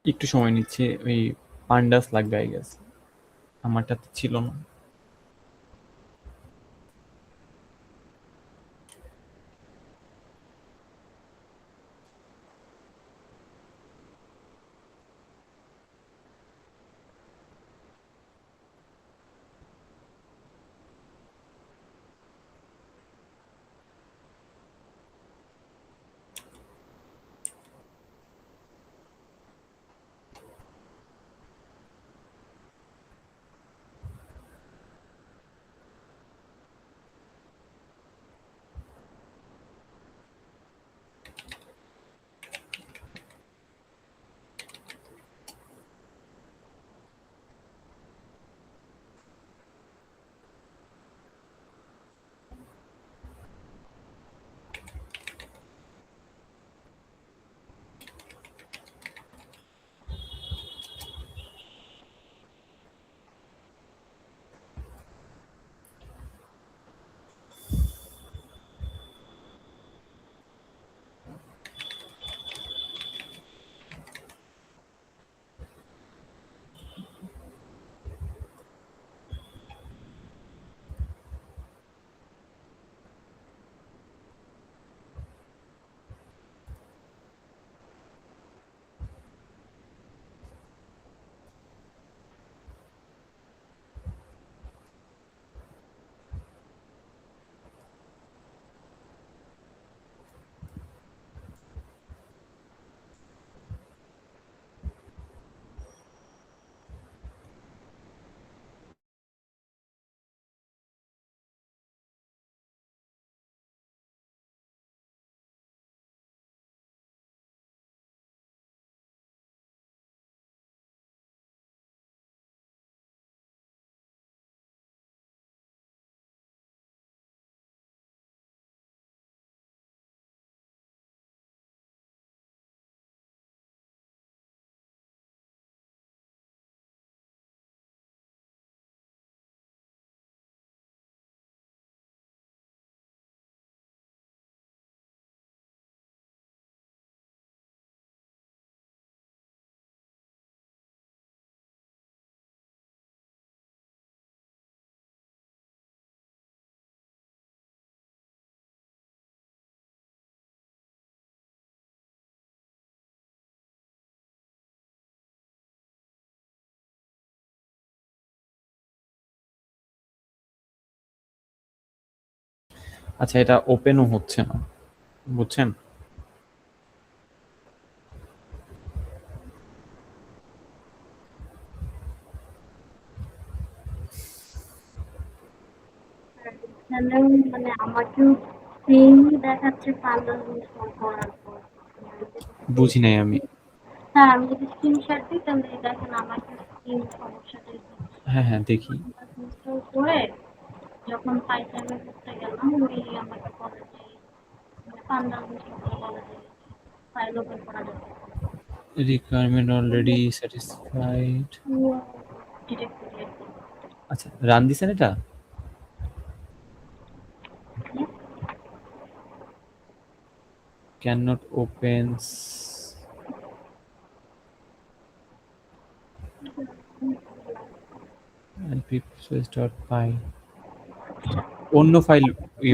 একটু সময় নিচ্ছি, ওই পান্ডাস লাগবে আই গেস, আমারটাতে ছিল না। আচ্ছা, এটা ওপেনও হচ্ছে না, বুঝছেন? এখানে মানে আমাকেও সেম দেখাচ্ছে 15 মিনিট ফোন করার পর। বুঝি নাই আমি। হ্যাঁ, আমি যদি স্ক্রিনশট দিই তাহলে দেখেন আমাকে স্ক্রিন সমস্যাটা হ্যাঁ হ্যাঁ, দেখি। ইনস্টল করে যখন পাইথনে করতে গেলাম ওই আমাকে বলে যে 15 মিনিট পরে বলে যে ফাইল ওপেন করা যাবে রিকোয়ারমেন্ট অলরেডি স্যাটিসফাইড। ডিরেক্ট করে আচ্ছা, রান দিছেন এটা? ক্যান নট ওপেন্স ipprocess.py, অন্য ফাইল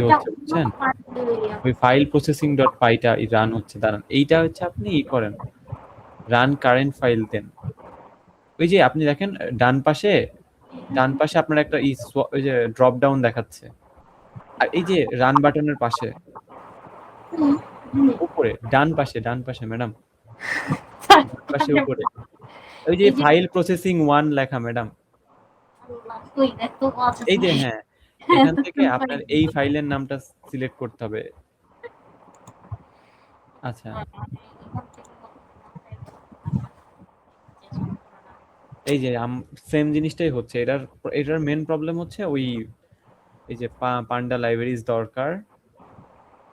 হচ্ছে, বুঝছেন? ওই ফাইল প্রসেসিং ডট পাইটা রান হচ্ছে, দাঁড়ান, এইটা হচ্ছে আপনি করেন, রান কারেন্ট ফাইল দেন। ওই যে আপনি দেখেন ডান পাশে আপনার একটা ওই যে ড্রপ ডাউন দেখাচ্ছে, আর এই যে রান বাটনের পাশে উপরে ডান পাশে ম্যাডাম, ডান পাশে উপরে ওই যে ফাইল প্রসেসিং 1 লেখা ম্যাডাম, এই যে হ্যাঁ, এখান থেকে আপনার এই ফাইলের নামটা সিলেক্ট করতে হবে। আচ্ছা, এই যে সেম জিনিসটাই হচ্ছে, এটার মেন প্রবলেম হচ্ছে ওই এই যে পান্ডা লাইব্রেরিজ দরকার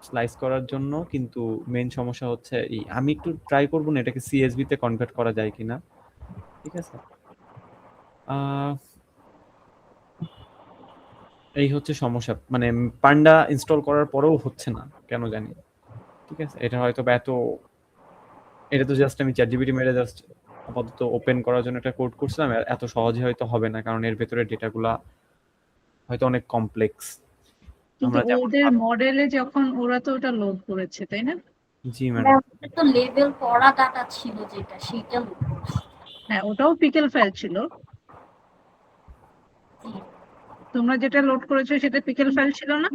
স্লাইস করার জন্য, কিন্তু মেন সমস্যা হচ্ছে আমি একটু ট্রাই করবো না এটাকে সিএসভি তে কনভার্ট করা যায় কিনা, ঠিক আছে? এই হচ্ছে সমস্যা, মানে পান্ডা ইনস্টল করার পরেও হচ্ছে না কেন জানি, ঠিক আছে? এটা হয়তো বা এটা তো জাস্ট আমি চ্যাট জিপিটি মেরে জাস্ট আপাতত ওপেন করার জন্য একটা কোড করছিলাম, এত সহজে হয়তো হবে না, কারণ এর ভেতরে ডেটাগুলা হয়তো অনেক কমপ্লেক্স। কিন্তু আমরা যেমন ওদের মডেলে যখন ওরা তো ওটা লোড করেছে তাই না? জি ম্যাডাম। ম্যাম ওটা তো লেভেল করা ডাটা ছিল যেটা, সেটা লোড করছে। হ্যাঁ, ওটাও পিকেল ফাইল ছিল। জি তোমরা যেটা লোড করেছো সেটা পিকেল ফাইল ছিল না?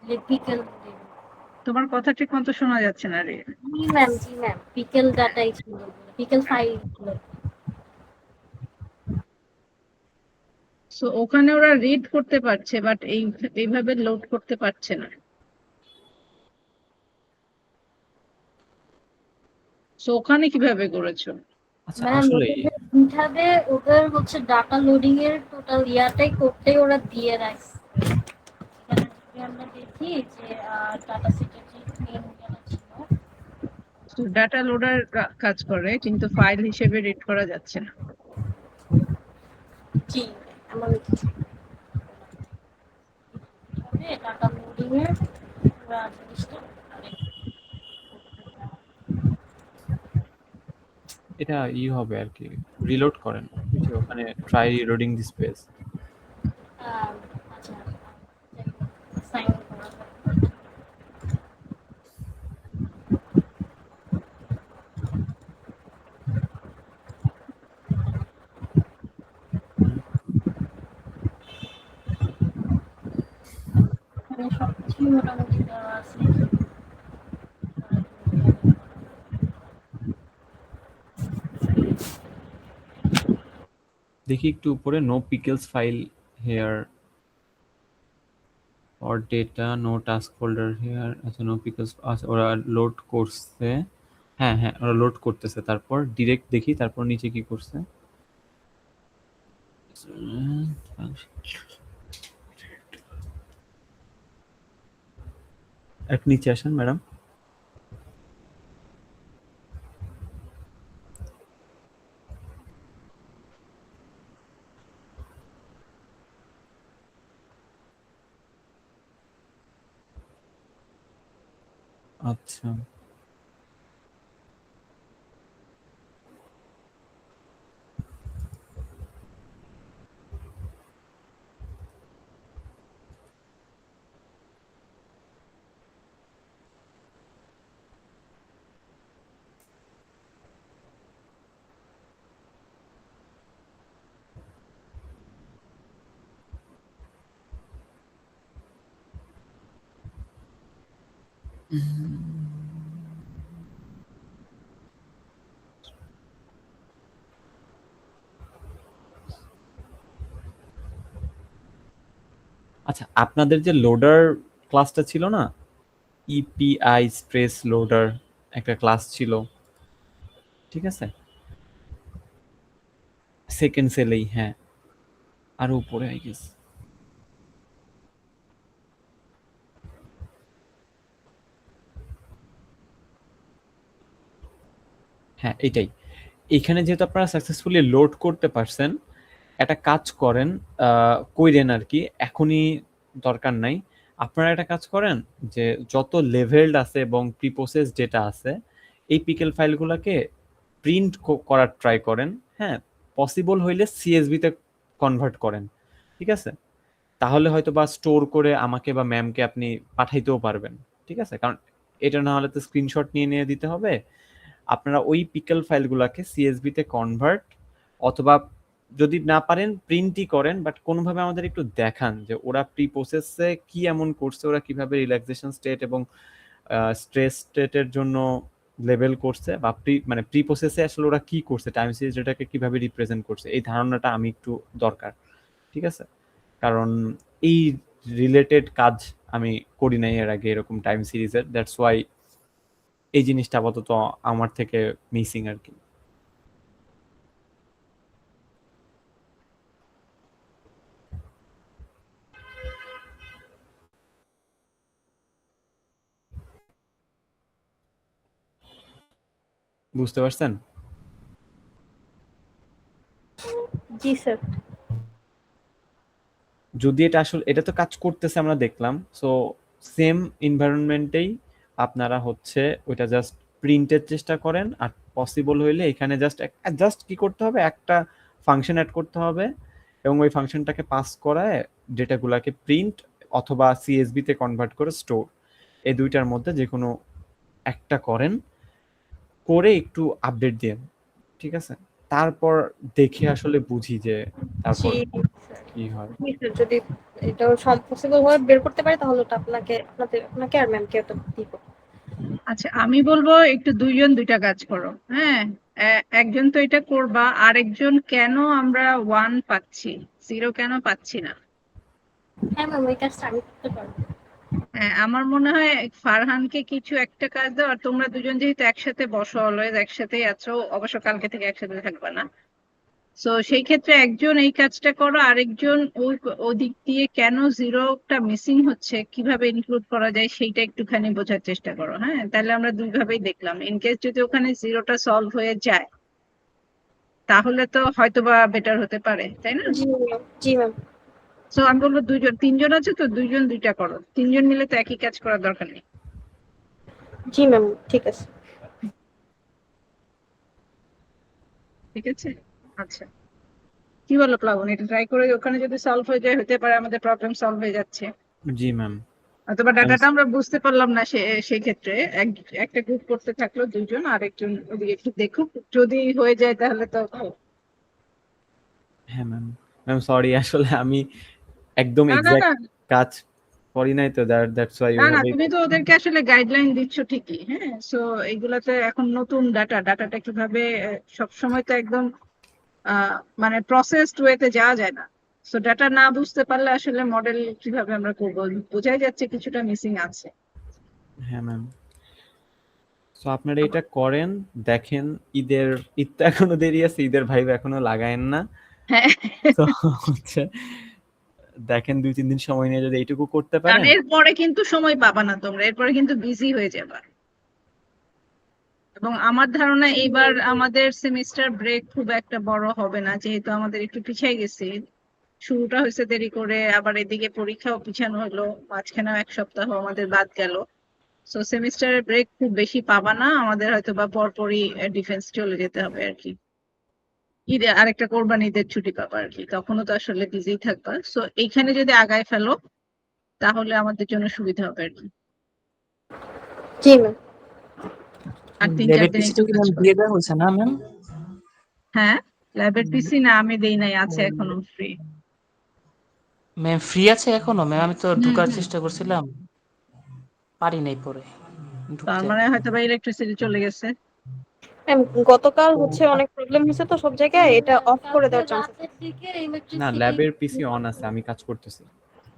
জি পিকেল। তোমার কথা ঠিক মতো শোনা যাচ্ছে না রে। জি ম্যাম পিকেল ডাটাই ছিল, পিকেল ফাইল ছিল। সো ওখানে ওরা রিড করতে পারছে, বাট এইভাবে লোড করতে পারছে না। সো ওখানে কিভাবে করেছো? আচ্ছা ম্যাম আসলে ওদের গিটহাবে ওদের হচ্ছে ডাটা লোডিং এর টোটাল ইয়াটাই করতেই ওরা দিয়ে রাখছে। এখানে যদি আমরা দেখি যে ডাটা সেটের যে মেইন ইয়াটা ছিল। তো ডাটা লোডার কাজ করে, কিন্তু ফাইল হিসেবে রিড করা যাচ্ছে না। জি আমার ডাটা লোডিং এর পুরো জিনিসটা এটা হবে আর কি, রিলোড করেন ওই যে ওখানে ট্রাই রিলোডিং দিস পেজ। আচ্ছা সাইন করা মানে সবকিছুই মোটামুটি দেওয়া আছে। দেখি একটু উপরে, no pickles file here or data no task folder here, আচ্ছা নো পিকলস, আচ্ছা ওরা লোড করছে। হ্যাঁ হ্যাঁ ওরা লোড করতেছে, তারপর ডিরেক্ট দেখি তারপর নিচে কি করছে। এক নিচে আসেন ম্যাডাম। আচ্ছা আচ্ছা, আপনাদের যে লোডার ক্লাসটা ছিল না, ইপিআই স্পেস লোডার একটা ক্লাস ছিল, ঠিক আছে, সেকেন্ড সেলেই, হ্যাঁ আরো উপরে আই গেস। হ্যাঁ এটাই, এখানে যেহেতু আপনারা সাকসেসফুলি লোড করতে পারছেন, একটা কাজ করেন, কইরেন আর কি, এখনই দরকার নাই। আপনারা একটা কাজ করেন যে যত লেভেলড আছে এবং প্রিপ্রসেস যেটা আছে, এই পিকেল ফাইলগুলোকে প্রিন্ট করার ট্রাই করেন। হ্যাঁ, পসিবল হইলে সিএসভি তে কনভার্ট করেন, ঠিক আছে, তাহলে হয়তো বা স্টোর করে আমাকে বা ম্যামকে আপনি পাঠাইতেও পারবেন, ঠিক আছে, কারণ এটা না হলে তো স্ক্রিনশট নিয়ে নিয়ে দিতে হবে। আপনারা ওই পিকেল ফাইলগুলোকে সিএসভি তে কনভার্ট, অথবা যদি না পারেন প্রিন্টই করেন, বাট কোনোভাবে আমাদের একটু দেখান যে ওরা প্রি প্রসেসে কি এমন করছে, ওরা কিভাবে রিল্যাক্সেশন স্টেট এবং স্ট্রেস স্টেটের জন্য লেভেল করছে, বা মানে প্রি প্রসেসে আসলে ওরা কি করছে, টাইম সিরিজ এটাকে কিভাবে রিপ্রেজেন্ট করছে, এই ধারণাটা আমি একটু দরকার, ঠিক আছে, কারণ এই রিলেটেড কাজ আমি করি নাই এর আগে এরকম টাইম সিরিজের, দ্যাটস ওয়াই এই জিনিসটা আপাতত আমার থেকে মিসিং আর কি। বুঝতে পারছেন? জি স্যার। যদি এটা আসলে, এটা তো কাজ করতেছে আমরা দেখলাম, সো সেম এনভায়রনমেন্টেই আপনারা হচ্ছে ওইটা জাস্ট প্রিন্টের চেষ্টা করেন, আর পসিবল হইলে এখানে জাস্ট কি করতে হবে, একটা ফাংশন অ্যাড করতে হবে এবং ওই ফাংশনটাকে পাস করায় ডেটাগুলোকে প্রিন্ট অথবা সিএসভি তে কনভার্ট করে স্টোর, এই দুইটার মধ্যে যে কোনো একটা করেন, করে একটু আপডেট দেন, ঠিক আছে? তারপর দেখে আসলে বুঝি যে তারপর জি কি হয়। স্যার, যদি এটা পসিবল হয় বের করতে পারি তাহলে ওটা আপনাকে আর ম্যামকে ওটা দিব। আচ্ছা, আমি বলবো একটু দুইজন দুইটা কাজ করো। হ্যাঁ, একজন তো এটা করবা, আরেকজন কেন আমরা 1 পাচ্ছি, 0 কেন পাচ্ছি না? হ্যাঁ ম্যাম, ওই কাজটা আমি করতে পারবো। হ্যাঁ, আমার মনে হয় ফারহানকে কিছু একটা কাজ দাও, আর তোমরা দুজন যেহেতু একসাথে বসো, অলওয়েজ একসাথেই আছো, অবশ্য কালকে থেকে একসাথে থাকবা না, সো সেই ক্ষেত্রে একজন এই কাজটা করো, আরেকজন ওদিক দিয়ে কেন 0টা মিসিং হচ্ছে কিভাবে ইনক্লুড করা যায় সেইটা একটুখানি বোঝার চেষ্টা করো। হ্যাঁ, তাহলে আমরা দুইভাবেই দেখলাম, ইন কেস যদি ওখানে 0টা সলভ হয়ে যায় তাহলে তো হয়তোবা বেটার হতে পারে, তাই না? জি ম্যাম, জি ম্যাম। সো আমি বলবো তিনজন আছে তো দুইজন দুইটা করো, তিনজন মিলে তো একই কাজ করার দরকার নেই। জি ম্যাম, ঠিক আছে। ঠিক আছে, আচ্ছা। কি বলো প্লাবন, এটা ট্রাই করে ওখানে যদি সলভ হয়ে যায়, হতে পারে আমাদের প্রবলেম সলভ হয়ে যাচ্ছে, জি ম্যাম। অথবা ডাটাটা আমরা বুঝতে পারলাম না, সেই ক্ষেত্রে একটা গ্রুপ করতে থাকলো দুইজন, আর একজন ওদিকে একটু দেখুক, যদি হয়ে যায় তাহলে তো ভালো। হ্যাঁ ম্যাম, সরি আসলে আমি একদম না না এক্সাক্ট না কাজ করি নাই তো, দ্যাটস ওয়াই না না, ওইভাবেই। তুমি তো ওদেরকে আসলে গাইডলাইন দিচ্ছ ঠিকই। হ্যাঁ, সো এইগুলাতে এখন নতুন ডাটাটা কিভাবে সব সময় তো একদম মানে প্রসেসড ওয়েতে যাওয়া যায় না, সো ডাটা না বুঝতে পারলে আসলে মডেল কিভাবে আমরা করবো, বোঝাই যাচ্ছে কিছুটা মিসিং আছে। হ্যাঁ ম্যাম, সো আপনারা এটা করেন, দেখেন। ঈদ তো এখনো দেরি আছে, ঈদের ভাইব এখনো লাগায়েন না। হ্যাঁ, তো হচ্ছে দেখেন 2-3 দিন সময় নিয়ে যদি এইটুকু করতে কারণ পারেন। এরপরে কিন্তু সময় পাবা না তোমরা, এরপরে কিন্তু বিজি হয়ে যাবা। এবং আমার ধারণা এইবার আমাদের সেমিস্টার ব্রেক খুব একটা বড় হবে না, যেহেতু আমাদের একটু পিছিয়ে গেছি, শুরুটা হয়েছে দেরি করে, আবার এদিকে পরীক্ষাও পিছানো হলো, মাঝখানেও 1 সপ্তাহ আমাদের বাদ গেল। সো সেমিস্টারের ব্রেক খুব বেশি পাবা না, আমাদের হয়তো বা পরপরই ডিফেন্স চলে যেতে হবে আর কি। ঈদে আরেকটা কোরবানি ঈদের ছুটি পাবা আর কি, তখনও তো আসলে বিজি থাকবা। সো এইখানে যদি আগায় ফেলো তাহলে আমাদের জন্য সুবিধা হবে আর কি। জি ম্যাম। আর 3-4 ল্যাবের দিন পিসিটা একটু কি কাজ ম্যাম করো। দিয়ে দেওয়া হয়েছে না ম্যাম? হ্যাঁ, ল্যাবের পিসি না আমি দেই নাই, আছে এখনো ফ্রি। ম্যাম ফ্রি আছে এখনো? ম্যাম আমি তো ঢোকার হুম, চেষ্টা করছিলাম, পারি নাই পরে তার ঢুকতে। মানে হয়তো বা ইলেকট্রিসিটি চলে গেছে। ম্যাম, গতকাল হচ্ছে অনেক প্রবলেম হয়েছে তো সব জায়গায়, এটা অফ করে দেওয়ার চান্স আছে। রাতের দিকে না, ইলেকট্রিসিটি ল্যাবের পিসি অন আছে, আমি কাজ করতেছি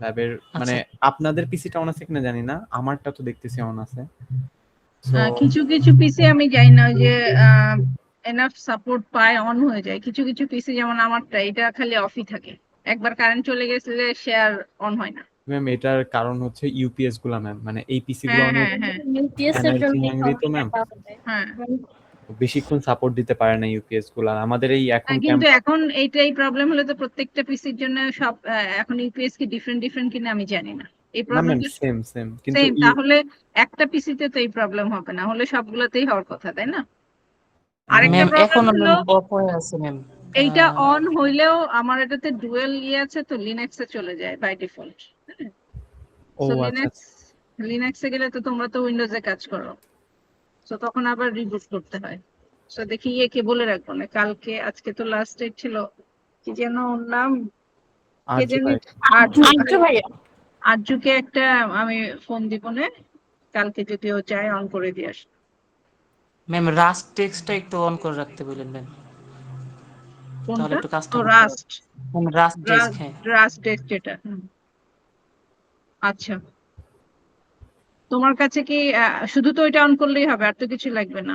ল্যাবের। মানে আচ্ছা আপনাদের পিসিটা অন আছে কিনা জানি না, আমারটা তো দেখতেছি অন আছে। সো কিছু কিছু পিসি আমি জানি না, ওই যে এনাফ সাপোর্ট পায় অন হয়ে যায়, কিছু কিছু পিসি যেমন আমারটা, এটা খালি অফই থাকে, একবার কারেন্ট চলে গেলে সে আর অন হয় না। ম্যাম এটার কারণ হচ্ছে ইউপিএস গুলা ম্যাম, মানে এই পিসি গুলো হ্যাঁ অনেক হ্যাঁ হ্যাঁ ইউপিএস এর এনার্জি জন্য হ্যাংরি তো ম্যাম, হ্যাঁ। বেশিক্ষণ সাপোর্ট দিতে পারে না ইউপিএস গুলা আমাদের এই এখন কিন্তু এখন এইটাই প্রবলেম হলে তো প্রত্যেকটা পিসির জন্য সব এখন ইউপিএস কি ডিফারেন্ট ডিফারেন্ট কিনা আমি জানি না, এই না ম্যাম প্রবলেমটা সেম সেম, কিন্তু সেম, তাহলে একটা পিসিতে তো এই প্রবলেম হবে না, হলে সবগুলোতেই হওয়ার কথা, তাই না? আরেকটা ম্যাম প্রবলেম এখনো হলো ম্যাম অফ হয়ে আছে ম্যাম। এইটা অন হইলেও আমার এটাতে ডুয়েল আছে, তো লিনাক্সে চলে যায় বাই ডিফল্ট। ও সো আচ্ছা আচ্ছা। লিনাক্সে গেলে তো তোমরা তো উইন্ডোজে কাজ করো, সো তখন আবার রিবুট করতে হয়। সো দেখি কে বলে রাখবো না, কালকে আজকে তো লাস্ট ডেট ছিল, কি যেন ওর নাম, কে আরজু জানি, ভাই। আরজু। আচ্ছা ভাইয়া। আরজুকে একটা আমি ফোন দিব না, কালকে যদি ও চায় অন করে দিয়ে আস। ম্যাম রাস্ট টেক্সটটা একটু অন করে রাখতে বললেন ম্যাম, তাহলে কোনটা? একটু কাজটা ও করতে পারবো। রাস্ট, ম্যাম রাস্ট ডেস্ক, হ্যাঁ। রাস্ট ডেস্ক যেটা। আচ্ছা, তোমার কাছে কি শুধু তো এটা অন করলেই হবে, আর তো কিছু লাগবে না?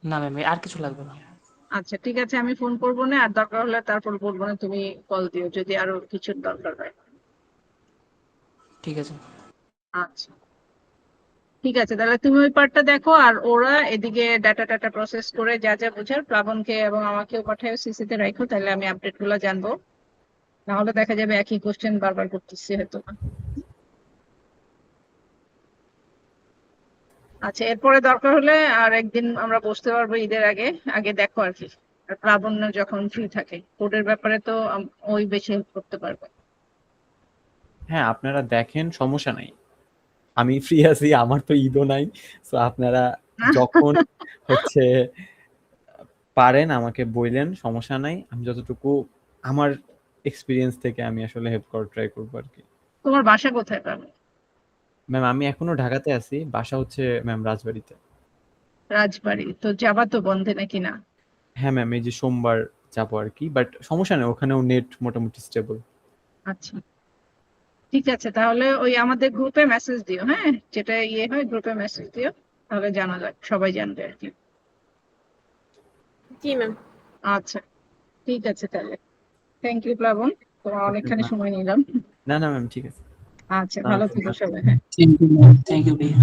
না ম্যাম আর কিছু লাগবে না। আচ্ছা ঠিক আছে, আমি ফোন করবো না, আর দরকার হলে তারপর বলবো না, তুমি কল দিও যদি আরো কিছুর দরকার হয়। ঠিক আছে। আচ্ছা ঠিক আছে, তাহলে তুমি ওই পার্টটা দেখো, আর ওরা এদিকে ডাটা প্রসেস করে যা যা বোঝার প্লাবনকে এবং আমাকেও পাঠায় সিসিতে রাখো, তাহলে আমি আপডেট গুলো জানবো, নাহলে দেখা যাবে একই কোশ্চেন বারবার করতেছি হয়তো না। আচ্ছা, এরপরে দরকার হলে আর একদিন আমরা বসতে পারবো ঈদের আগে, আগে দেখো আর কি। আর প্লাবন্য যখন ফ্রি থাকে কোডের ব্যাপারে তো ওই বেশি হেল্প করতে পারবে। হ্যাঁ, আপনারা দেখেন, সমস্যা নাই। আমি ফ্রি আছি, আমার তো ঈদও নাই। সো আপনারা যখন হচ্ছে পারেন আমাকে বললেন, সমস্যা নাই। আমি যতটুকু আমার এক্সপিরিয়েন্স থেকে আমি আসলে হেল্প করার ট্রাই করবো আর কি। তোমার বাসা কোথায় পাবে? ম্যাম আমি এখনো ঢাকাতে আছি, বাসা হচ্ছে ম্যাম রাজবাড়িতে। রাজবাড়ি তো যাবা তো বন্ধে নাকি না? হ্যাঁ ম্যাম, এই যে সোমবার যাবো আর কি, বাট সমস্যা নেই, ওখানেও নেট মোটামুটি স্টেবল। আচ্ছা, ঠিক আছে, তাহলে ওই আমাদের গ্রুপে মেসেজ দিও, হ্যাঁ, যেটা ইয়ে হয় গ্রুপে মেসেজ দিও, তাহলে জানা যাক, সবাই জানবে আর কি। জি ম্যাম। আচ্ছা, ঠিক আছে তাহলে। থ্যাংক ইউ প্লাবন, তোমার অনেকখানি সময় নিলাম। না না ম্যাম, ঠিক আছে। আচ্ছা, ভালো থেকো সবাই, হ্যাঁ। থ্যাংক ইউ ভাইয়া।